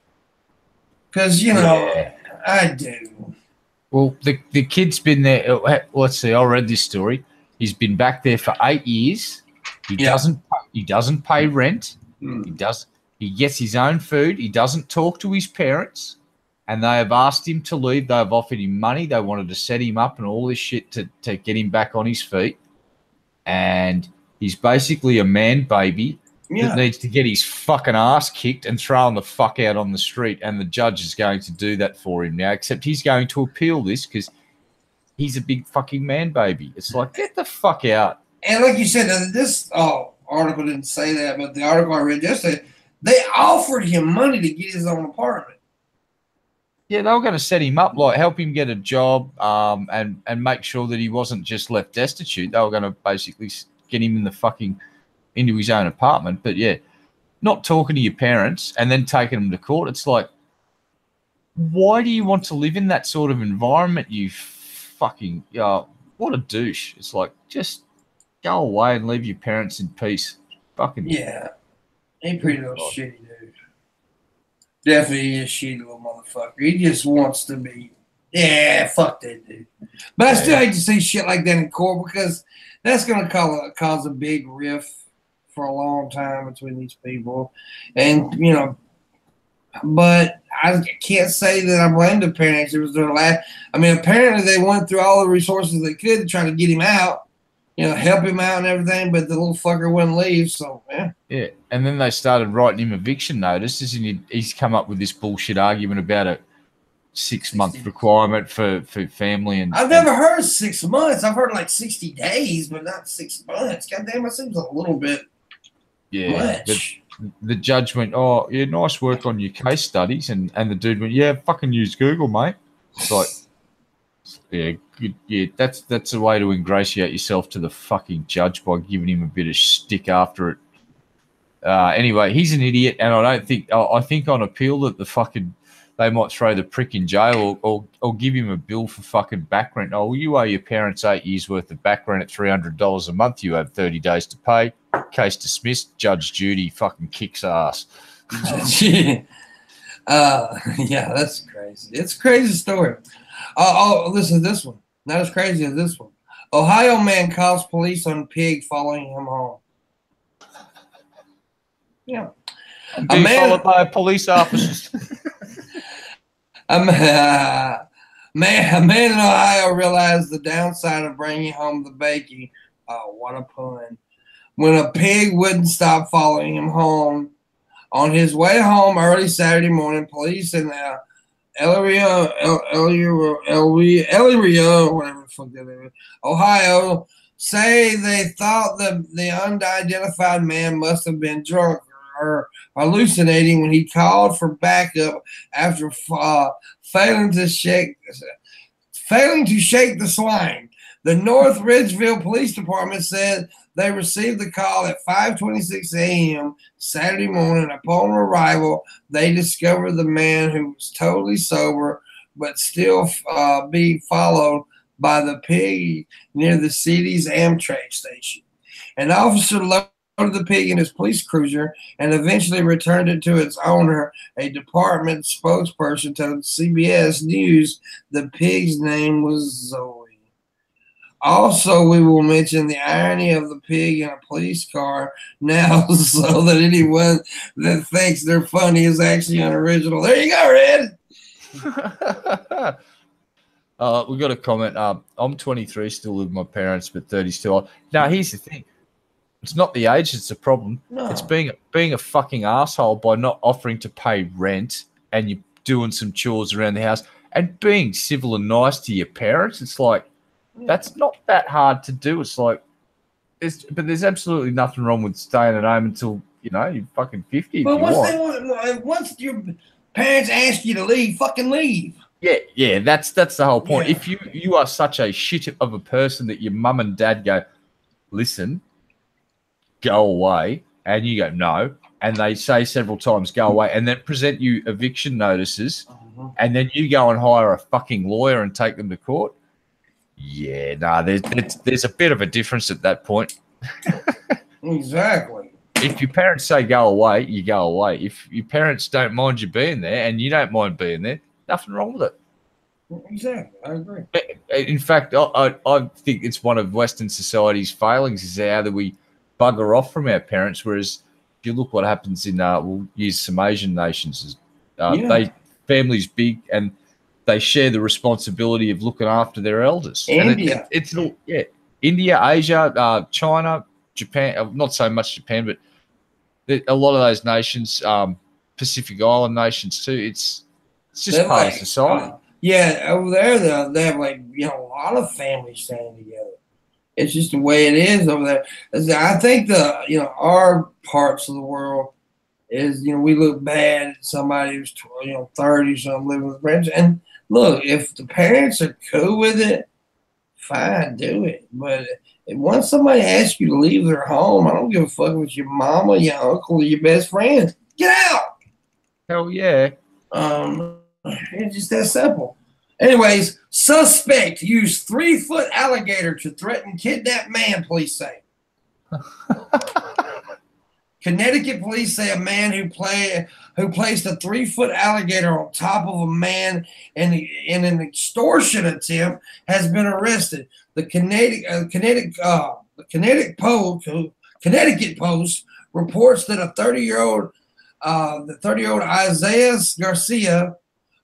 Because, I do. Well, the kid's been there. Let's see, I read this story. He's been back there for 8 years. He doesn't pay rent. He gets his own food. He doesn't talk to his parents. and they have asked him to leave. They have offered him money. They wanted to set him up and all this shit to get him back on his feet. And he's basically a man baby that needs to get his fucking ass kicked and thrown the fuck out on the street. And the judge is going to do that for him now, except he's going to appeal this because he's a big fucking man baby. It's like, get the fuck out. And like you said, this article didn't say that, but the article I read yesterday, they offered him money to get his own apartment. Yeah, they were going to set him up, like help him get a job, and make sure that he wasn't just left destitute. They were going to basically get him into his own apartment. But yeah, not talking to your parents and then taking them to court. It's like, why do you want to live in that sort of environment? You fucking, what a douche! It's like, just go away and leave your parents in peace. Fucking yeah, he pretty little shitty dude. Definitely a shitty little motherfucker. He just wants to be, fuck that dude. But I still hate to see shit like that in court because that's going to cause a big rift for a long time between these people. And, but I can't say that I blame the parents. It was their last. I mean, apparently they went through all the resources they could to try to get him out. Help him out and everything, but the little fucker wouldn't leave, so, yeah. Yeah, and then they started writing him eviction notices, and he's come up with this bullshit argument about a 6-month requirement for family. And I've never heard 6 months. I've heard like 60 days, but not 6 months. God damn, that seems a little bit much. The judge went, oh, yeah, nice work on your case studies, and the dude went, yeah, fucking use Google, mate. It's like, yeah, good, yeah, that's a way to ingratiate yourself to the fucking judge by giving him a bit of stick after it. Anyway, he's an idiot, and I think on appeal that they might throw the prick in jail or give him a bill for fucking back rent. Oh, well, you owe your parents 8 years worth of back rent at $300 a month. You have 30 days to pay. Case dismissed. Judge Judy fucking kicks ass. Yeah, that's crazy. It's a crazy story. Listen to this one. Not as crazy as this one. Ohio man calls police on pig following him home. Yeah. Followed by a police officer. a man in Ohio realized the downside of bringing home the bacon. Oh, what a pun. When a pig wouldn't stop following him home. On his way home early Saturday morning, police in El Rio, whatever the fuck that is, Ohio, say they thought the unidentified man must have been drunk or hallucinating when he called for backup after failing to shake the swine. The North Ridgeville Police Department said they received the call at 5:26 a.m. Saturday morning. Upon arrival, they discovered the man, who was totally sober but still being followed by the pig near the city's Amtrak station. An officer loaded the pig in his police cruiser and eventually returned it to its owner. A department spokesperson told CBS News the pig's name was Zoe. Also, we will mention the irony of the pig in a police car now so that anyone that thinks they're funny is actually unoriginal. There you go, Red. We got a comment. I'm 23, still live with my parents, but 30 still. Now, here's the thing. It's not the age that's the problem. No. It's being a fucking asshole by not offering to pay rent and you're doing some chores around the house and being civil and nice to your parents. It's like, that's not that hard to do. It's like, but there's absolutely nothing wrong with staying at home until, you're fucking 50 if you want. Once your parents ask you to leave, fucking leave. Yeah, that's the whole point. Yeah. If you are such a shit of a person that your mum and dad go, listen, go away, and you go, no, and they say several times, go away, and then present you eviction notices, and then you go and hire a fucking lawyer and take them to court, there's a bit of a difference at that point. Exactly. If your parents say go away, you go away. If your parents don't mind you being there and you don't mind being there, nothing wrong with it. Exactly. I agree. In fact, I think it's one of Western society's failings is how that we bugger off from our parents, whereas if you look what happens in, we'll use some Asian nations, family's big, and they share the responsibility of looking after their elders. India. And India, Asia, China, Japan, not so much Japan, but a lot of those nations, Pacific Island nations too, it's just part of society. Over there, they have a lot of families staying together. It's just the way it is over there. I think our parts of the world is, we look bad at somebody who's 30 something living with parents. And look, if the parents are cool with it, fine, do it. But once somebody asks you to leave their home, I don't give a fuck if it's your mama, your uncle, or your best friend. Get out. Hell yeah. It's just that simple. Anyways, suspect used 3-foot alligator to threaten kidnapped man, police say. Connecticut police say a man who placed a 3-foot alligator on top of a man in an extortion attempt has been arrested. The Connecticut Post reports that a 30-year-old Isaiah Garcia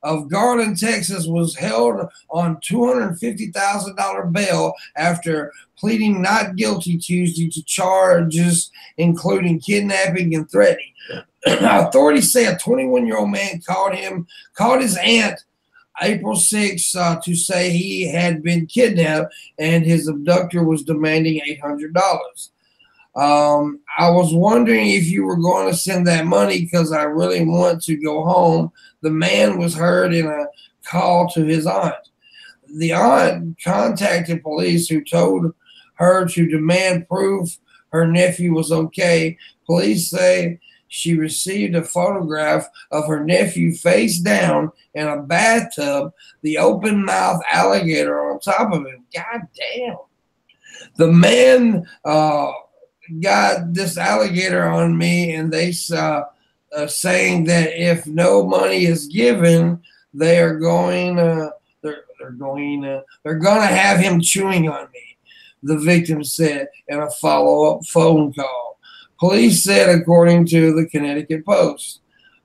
of Garland, Texas, was held on $250,000 bail after pleading not guilty Tuesday to charges including kidnapping and threatening. Authorities say a 21-year-old man called his aunt April 6 to say he had been kidnapped and his abductor was demanding $800. I was wondering if you were going to send that money because I really want to go home. The man was heard in a call to his aunt. The aunt contacted police, who told her to demand proof her nephew was okay. Police say she received a photograph of her nephew face down in a bathtub, the open-mouthed alligator on top of him. God damn. The man got this alligator on me, and they saying that if no money is given, they're going to have him chewing on me, the victim said in a follow-up phone call. Police said, according to the Connecticut Post.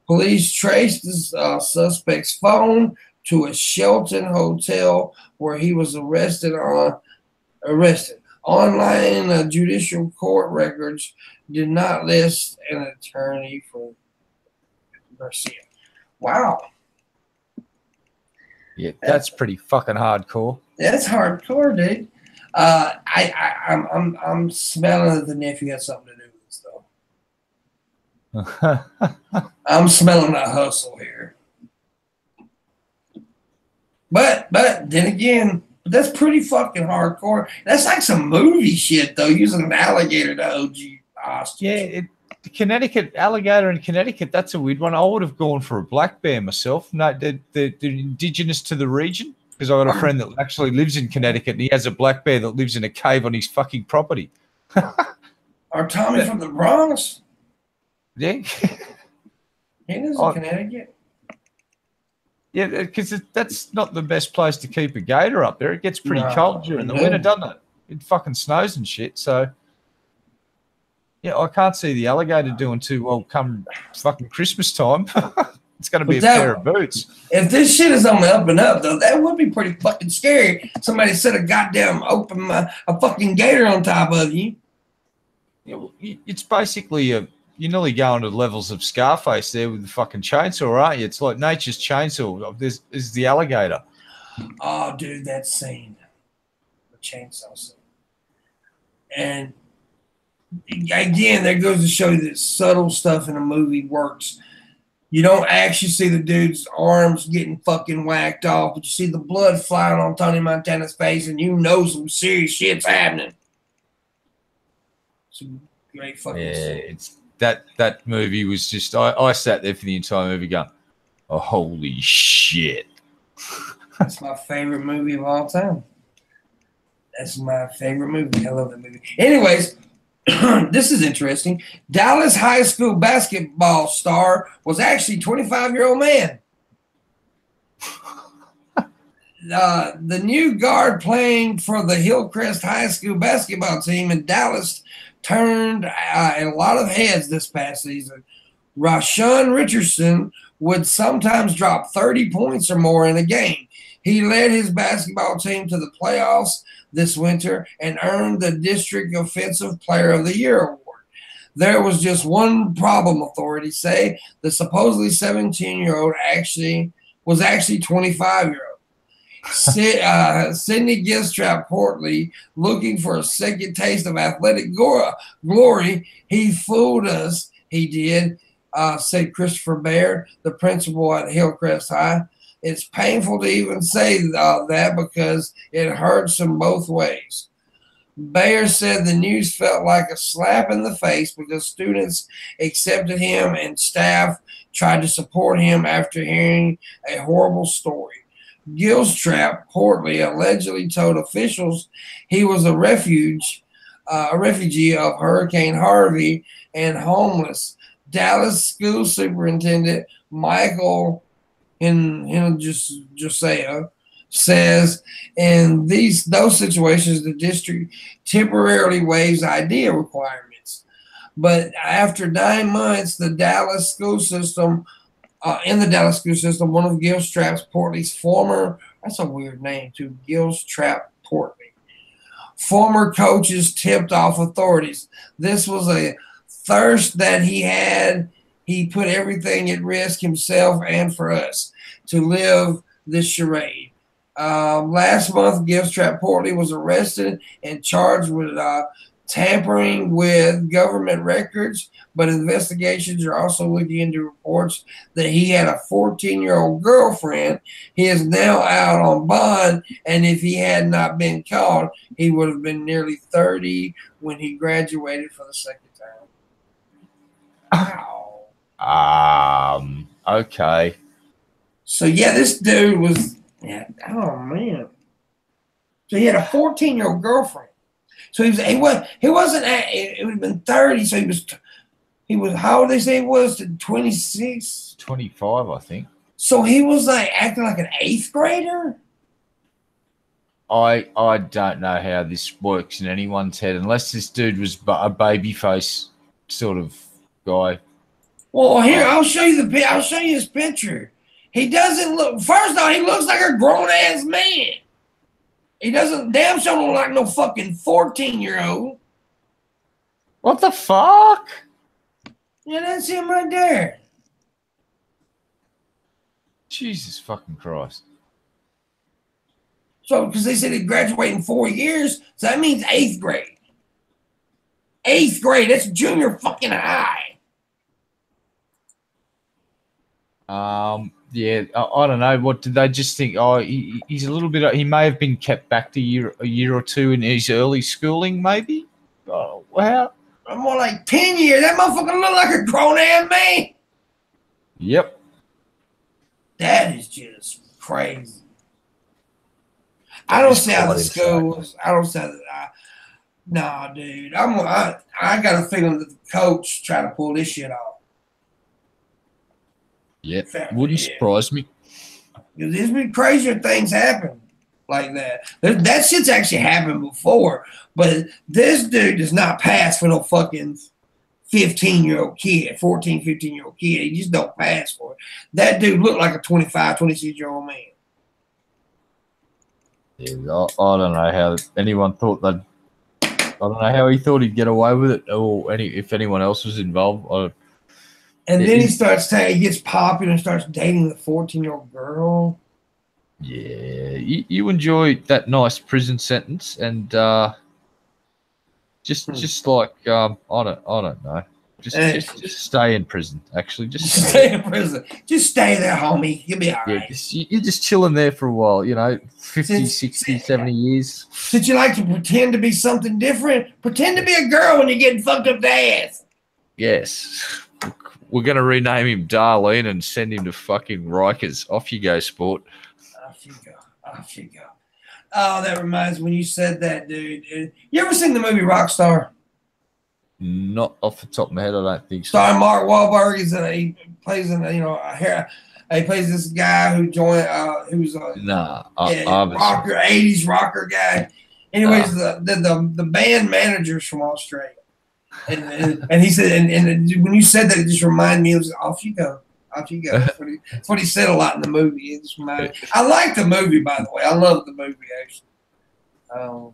Police traced the suspect's phone to a Shelton hotel where he was arrested. Online judicial court records did not list an attorney for Garcia. Wow. Yeah, that's pretty fucking hardcore. That's hardcore, dude. I'm smelling that the nephew has something to do with this, though. I'm smelling a hustle here. But then again, that's pretty fucking hardcore. That's like some movie shit, though, using an alligator to OG hostage. Yeah, the Connecticut alligator in Connecticut, that's a weird one. I would have gone for a black bear myself. No, they're indigenous to the region, because I got a friend that actually lives in Connecticut, and he has a black bear that lives in a cave on his fucking property. Our Tommy from the Bronx. Yeah. He lives in Connecticut. Yeah, because that's not the best place to keep a gator up there. It gets pretty cold during the winter, doesn't it? It fucking snows and shit. So, yeah, I can't see the alligator doing too well come fucking Christmas time. It's going to be a pair of boots. If this shit is on the up and up, though, that would be pretty fucking scary. Somebody set a goddamn a fucking gator on top of you. It's basically you're nearly going to levels of Scarface there with the fucking chainsaw, aren't you? It's like nature's chainsaw. This is the alligator. Oh, dude, that scene. The chainsaw scene. And again, that goes to show you that subtle stuff in a movie works. You don't actually see the dude's arms getting fucking whacked off, but you see the blood flying on Tony Montana's face, and you know some serious shit's happening. It's a great fucking scene. It's that movie was just I sat there for the entire movie going, oh, holy shit. That's my favorite movie of all time. That's my favorite movie. I love that movie. Anyways, this is interesting. Dallas high school basketball star was actually a 25-year-old man. The new guard playing for the Hillcrest High School basketball team in Dallas turned a lot of heads this past season. Rashawn Richardson would sometimes drop 30 points or more in a game. He led his basketball team to the playoffs this winter and earned the District Offensive Player of the Year award. There was just one problem, authorities say. The supposedly 17-year-old was actually 25-year-old. Sidney Gilstrap Portley, looking for a second taste of athletic glory. He fooled us, he did, said Christopher Baird, the principal at Hillcrest High. It's painful to even say that because it hurts him both ways. Bayer said the news felt like a slap in the face because students accepted him and staff tried to support him after hearing a horrible story. Gilstrap Portley allegedly told officials he was a refugee of Hurricane Harvey and homeless. Dallas School Superintendent Michael Josiah says in those situations the district temporarily waives ID requirements, but after 9 months, the Dallas school system, one of Gilstrap Portley's that's a weird name too, Gilstrap Portley, former coaches tipped off authorities. This was a thirst that he had. He put everything at risk, himself and for us, to live this charade. Last month, Gilstrap Portley was arrested and charged with tampering with government records, but investigations are also looking into reports that he had a 14-year-old girlfriend. He is now out on bond, and if he had not been caught, he would have been nearly 30 when he graduated for the second time. Wow. Okay. So, yeah, this dude was, oh, man. So, he had a 14-year-old girlfriend. So, it would have been 30. So, he was, how old they say he was? 26? 25, I think. So, he was like acting like an 8th grader? I don't know how this works in anyone's head, unless this dude was a babyface sort of guy. Well, here, I'll show you his picture. He doesn't look, first off, he looks like a grown-ass man. He doesn't damn sure look like no fucking 14-year-old. What the fuck? Yeah, that's him right there. Jesus fucking Christ. So, because they said he'd graduate in 4 years, so that means 8th grade. 8th grade, that's junior fucking high. Yeah, I don't know. What did they just think? Oh, he's a little bit. He may have been kept back a year or two in his early schooling, maybe. Oh, wow. More like 10 years. That motherfucker look like a grown ass man. Yep. That is just crazy. I don't see how the schools. I don't see how that. Nah, dude. I got a feeling that the coach trying to pull this shit off. Yeah, wouldn't surprise me. There's been crazier things happen like that. That shit's actually happened before, but this dude does not pass for no fucking 15-year-old kid, 14, 15-year-old kid. He just don't pass for it. That dude looked like a 25, 26-year-old man. Yeah, I don't know how anyone thought that. I don't know how he thought he'd get away with it, or if anyone else was involved. And then he gets popular and starts dating the 14-year-old girl. Yeah, you enjoy that nice prison sentence, and just like I don't know, just stay in prison. Actually, just stay in prison. Just stay there, homie. You'll be all right. You're just chilling there for a while. 50, 60, 70 years. Since you like to pretend to be something different, pretend to be a girl when you're getting fucked up the ass. Yes. We're going to rename him Darlene and send him to fucking Rikers. Off you go, sport. Off you go. Oh, that reminds me when you said that, dude. You ever seen the movie Rockstar? Not off the top of my head, I don't think so. Starring Mark Wahlberg. He plays he plays this guy who joined, who's a rocker, 80s rocker guy. Anyways, the band manager's from Australia. And he said, and when you said that, it just reminded me, it was off you go. Off you go. That's what he said a lot in the movie. I like the movie, by the way. I love the movie, actually.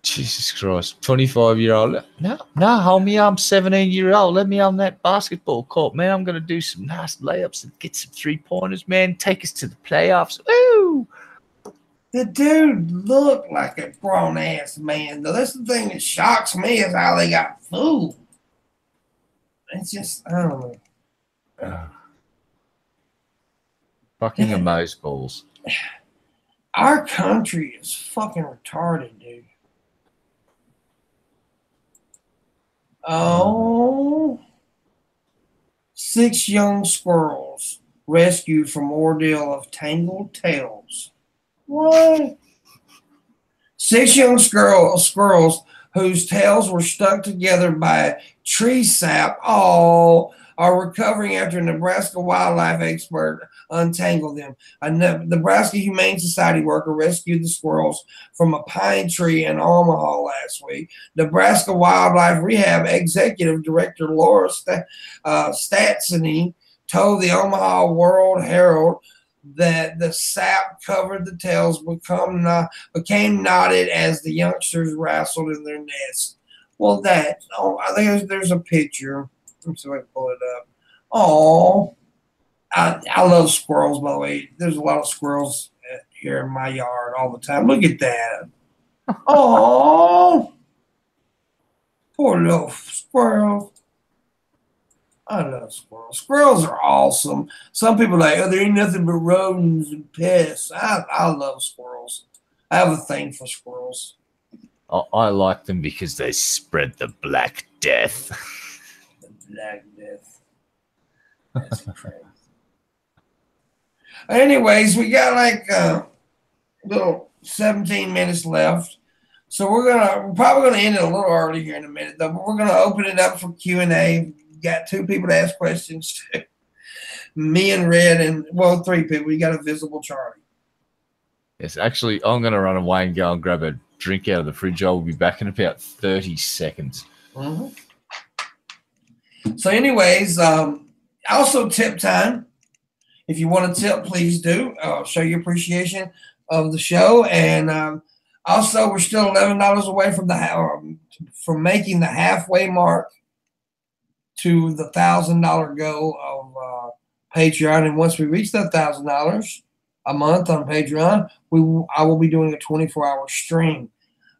Jesus Christ. 25-year-old. No, homie, I'm 17-year-old. Let me on that basketball court, man. I'm going to do some nice layups and get some three-pointers, man. Take us to the playoffs. Woo! The dude looked like a grown-ass man, though. That's the thing that shocks me is how they got fooled. It's just, I don't know. Fucking amazeballs. Our country is fucking retarded, dude. Oh, 6 young squirrels rescued from ordeal of tangled tails. What? 6 young squirrels whose tails were stuck together by tree sap are recovering after a Nebraska wildlife expert untangled them. A Nebraska Humane Society worker rescued the squirrels from a pine tree in Omaha last week. Nebraska Wildlife Rehab Executive Director Laura Statsny told the Omaha World Herald that the sap covered the tails became knotted as the youngsters wrestled in their nests. Well, I think there's a picture. Let me see if I can pull it up. Oh, I love squirrels, by the way. There's a lot of squirrels here in my yard all the time. Look at that. Oh, poor little squirrel. I love squirrels. Squirrels are awesome. Some people are like, oh, there ain't nothing but rodents and pests. I love squirrels. I have a thing for squirrels. I like them because they spread the Black Death. The Black Death. That's crazy. Anyways, we got like a little 17 minutes left. So we're probably gonna end it a little early here in a minute, though. But we're gonna open it up for Q&A. Got 2 people to ask questions. Me and Red, and 3 people. You got a visible Charlie. Yes, actually, I'm gonna run away and go and grab a drink out of the fridge. I will be back in about 30 seconds. Mm-hmm. So, anyways, also tip time. If you want to tip, please do. Show your appreciation of the show, and also we're still $11 away from making the halfway mark to the $1,000 goal of Patreon. And once we reach that $1,000 a month on Patreon, I will be doing a 24-hour stream.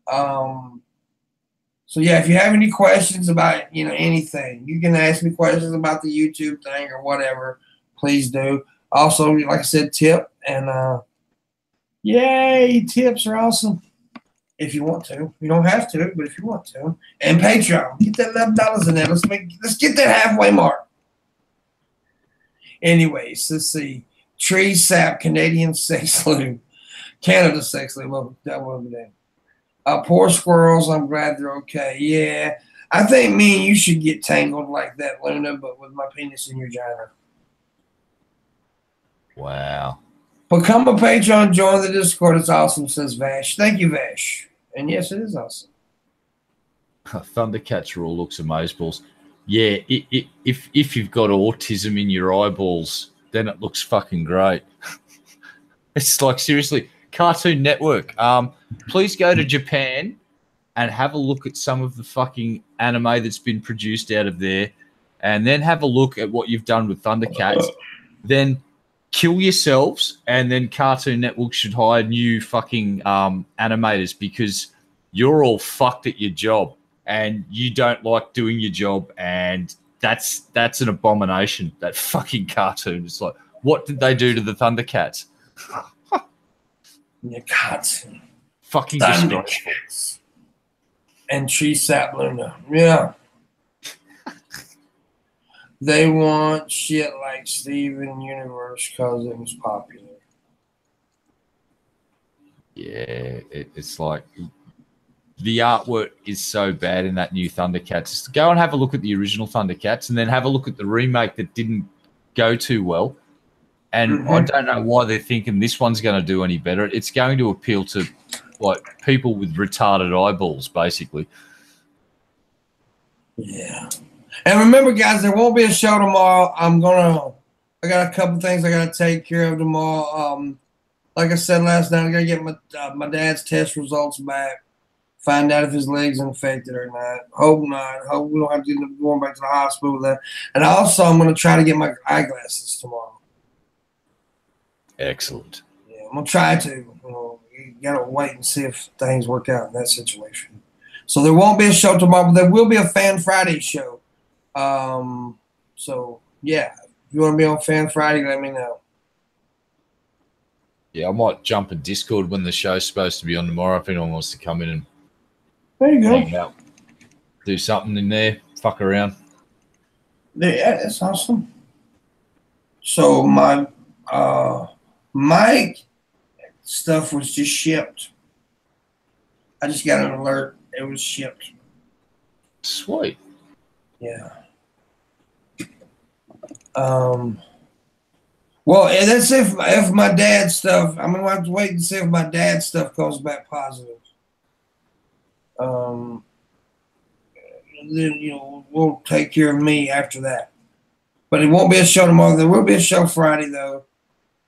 So yeah, if you have any questions about anything, you can ask me questions about the YouTube thing or whatever. Please do. Also, like I said, tip, and yay, tips are awesome. If you want to, you don't have to, but if you want to, and Patreon, get that $11 in there. Let's get that halfway mark. Anyways, let's see. Tree sap, Canadian sex lube, Canada sex lube. That will be there. Poor squirrels. I'm glad they're okay. Yeah, I think me and you should get tangled like that, Luna, but with my penis in your vagina. Wow. Become a Patreon, join the Discord. It's awesome, says Vash. Thank you, Vash. And yes, it is awesome. Thundercats rule looks amazeballs. Yeah, if you've got autism in your eyeballs, then it looks fucking great. It's like, seriously, Cartoon Network. Please go to Japan and have a look at some of the fucking anime that's been produced out of there, and then have a look at what you've done with Thundercats. Then kill yourselves, and then Cartoon Network should hire new fucking animators, because you're all fucked at your job and you don't like doing your job, and that's an abomination, that fucking cartoon. It's like, what did they do to the Thundercats? The cartoon. Fucking disgraceful. And Tree Sap Luna. Yeah. They want shit like Steven Universe because it was popular. Yeah, it's like the artwork is so bad in that new Thundercats. Just go and have a look at the original Thundercats, and then have a look at the remake that didn't go too well. And I don't know why they're thinking this one's going to do any better. It's going to appeal to like people with retarded eyeballs, basically. Yeah. And remember, guys, there won't be a show tomorrow. I'm going to I got a couple things I got to take care of tomorrow. Like I said last night, I got to get my dad's test results back. Find out if his leg's infected or not. Hope not. Hope we don't have to end up going back to the hospital with that. And also, I'm going to try to get my eyeglasses tomorrow. Excellent. Yeah, I'm going to try to. You got to wait and see if things work out in that situation. So there won't be a show tomorrow, but there will be a Fan Friday show. So, yeah, if you want to be on Fan Friday, let me know. Yeah, I might jump in Discord when the show's supposed to be on tomorrow if anyone wants to come in and there you go. hang out, do something in there, fuck around. Yeah, that's awesome. So my mic stuff was just shipped. I just got an alert. It was shipped. Sweet. Yeah. Well, that's if my dad's stuff. I'm gonna have to wait and see if my dad's stuff comes back positive. Then we'll take care of me after that. But it won't be a show tomorrow. There will be a show Friday though,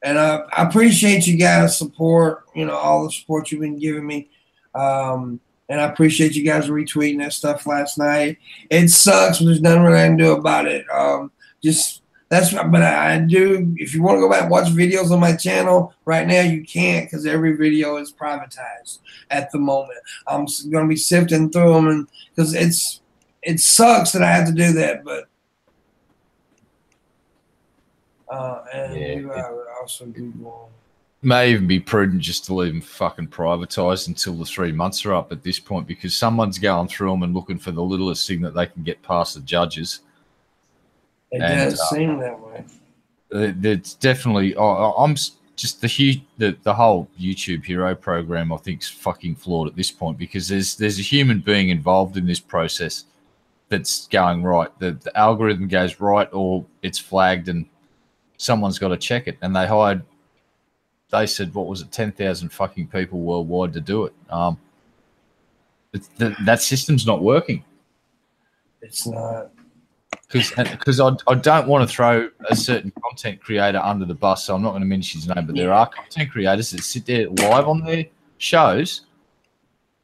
and I appreciate you guys' support. All the support you've been giving me, and I appreciate you guys retweeting that stuff last night. It sucks, but there's nothing really I can do about it. But I do. If you want to go back and watch videos on my channel right now, you can't because every video is privatized at the moment. I'm going to be sifting through them, and because it sucks that I have to do that, but also do wrong. May even be prudent just to leave them fucking privatized until the 3 months are up at this point, because someone's going through them and looking for the littlest thing that they can get past the judges. It does seem that way. It's definitely. I'm just the whole YouTube Hero program. I think is fucking flawed at this point because there's a human being involved in this process that's going right. The algorithm goes right, or it's flagged, and someone's got to check it. And they hired. They said, what was it, 10,000 fucking people worldwide to do it. That system's not working. It's not. Because I don't want to throw a certain content creator under the bus, so I'm not going to mention his name, but there are content creators that sit there live on their shows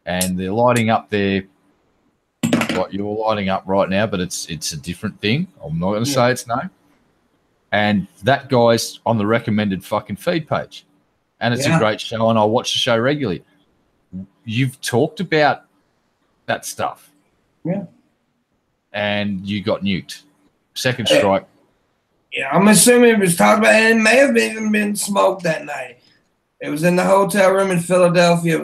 and they're lighting up their what you're lighting up right now, but it's a different thing. I'm not going to say its name. And that guy's on the recommended fucking feed page. And it's a great show, and I watch the show regularly. You've talked about that stuff. Yeah. And you got nuked. Second strike. Yeah, I'm assuming it was talked about, and it may have even been smoked that night. It was in the hotel room in Philadelphia. It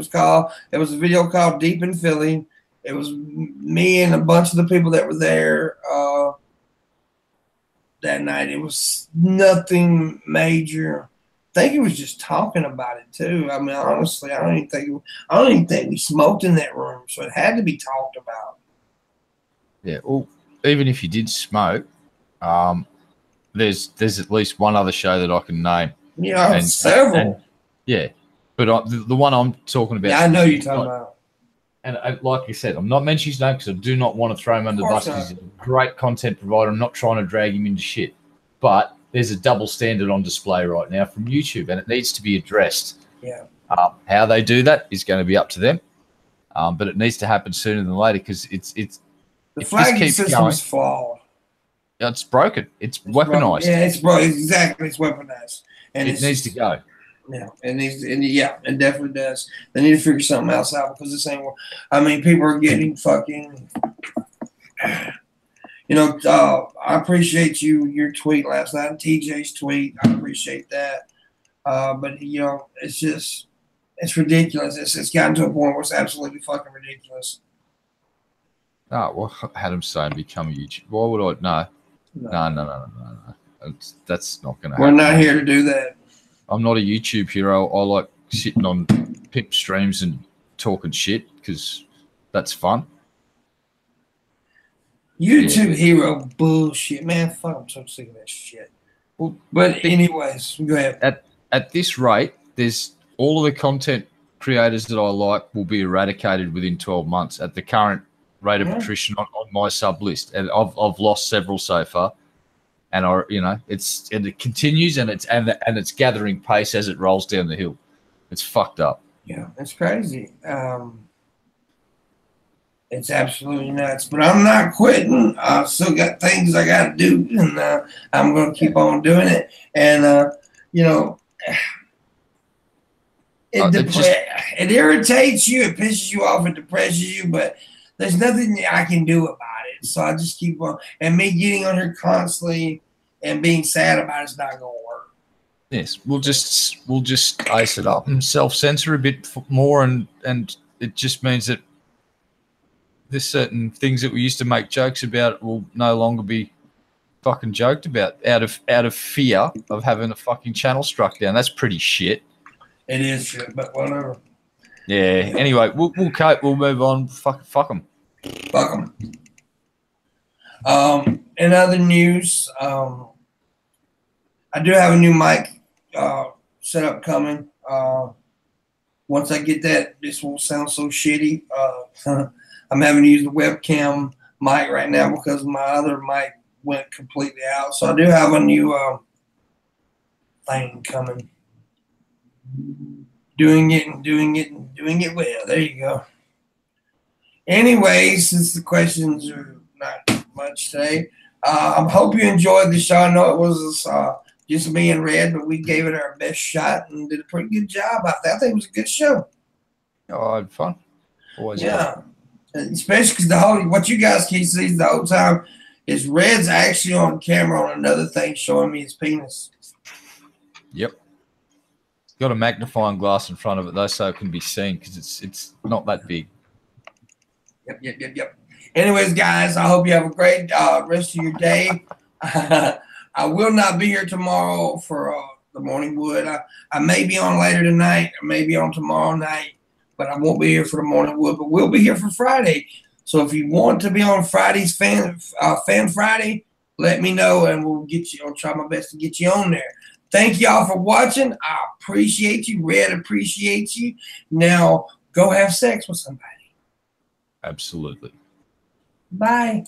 was a video called Deep in Philly. It was me and a bunch of the people that were there that night. It was nothing major. I think it was just talking about it too. I mean, honestly, I don't even think we smoked in that room, so it had to be talked about. Yeah, well, even if you did smoke, there's at least one other show that I can name. Yeah, several. But the one I'm talking about. Yeah, I know you're talking about. And like you said, I'm not mentioning his name because I do not want to throw him under the bus. He's a great content provider. I'm not trying to drag him into shit. But there's a double standard on display right now from YouTube, and it needs to be addressed. Yeah. How they do that is going to be up to them. But it needs to happen sooner than later because it's the flagging system is flawed. It's broken. It's weaponized. Yeah, it's broken. Exactly, it's weaponized, and it needs to go. Yeah, it definitely does. They need to figure something else out because this ain't. I mean, people are getting fucking. I appreciate your tweet last night, and TJ's tweet. I appreciate that. But it's ridiculous. It's gotten to a point where it's absolutely fucking ridiculous. Oh, well, Adam saying become a YouTuber. Why would I? No. That's not going to happen. We're not here to do that. I'm not a YouTube hero. I like sitting on pimp streams and talking shit because that's fun. YouTube hero bullshit, man. Fuck, I'm so sick of that shit. Well, but anyways, go ahead. At this rate, there's all of the content creators that I like will be eradicated within 12 months at the current rate of attrition on my sub list, and I've lost several so far. and it continues, and it's gathering pace as it rolls down the hill. It's fucked up. Yeah, it's crazy. It's absolutely nuts. But I'm not quitting. I still got things I got to do, and I'm going to keep on doing it. And it irritates you, it pisses you off, it depresses you, but there's nothing I can do about it. So I just keep on. And me getting on here constantly and being sad about it's not going to work. Yes, we'll just ice it up and self-censor a bit more, and it just means that there's certain things that we used to make jokes about will no longer be fucking joked about out of fear of having a fucking channel struck down. That's pretty shit. It is shit, but whatever. Yeah. Anyway, we'll cope. We'll move on. Fuck them. Fuck them. In other news, I do have a new mic setup coming. Once I get that, this won't sound so shitty. I'm having to use the webcam mic right now because my other mic went completely out. So I do have a new thing coming. Doing it well. There you go. Anyway, since the questions are not much today, I hope you enjoyed the show. I know it was just me and Red, but we gave it our best shot and did a pretty good job. I think it was a good show. Oh, I had fun. Always. Yeah. Fun. Especially because what you guys keep seeing the whole time is Red's actually on camera on another thing showing me his penis. Yep. Got a magnifying glass in front of it though, so it can be seen because it's not that big. Yep. Anyways, guys, I hope you have a great rest of your day. I will not be here tomorrow for the Morning Wood. I may be on later tonight. I may be on tomorrow night. But I won't be here for the Morning Wood, but we'll be here for Friday. So if you want to be on Friday's Fan Friday, let me know and we'll get you. I'll try my best to get you on there. Thank y'all for watching. I appreciate you. Red appreciates you. Now go have sex with somebody. Absolutely. Bye.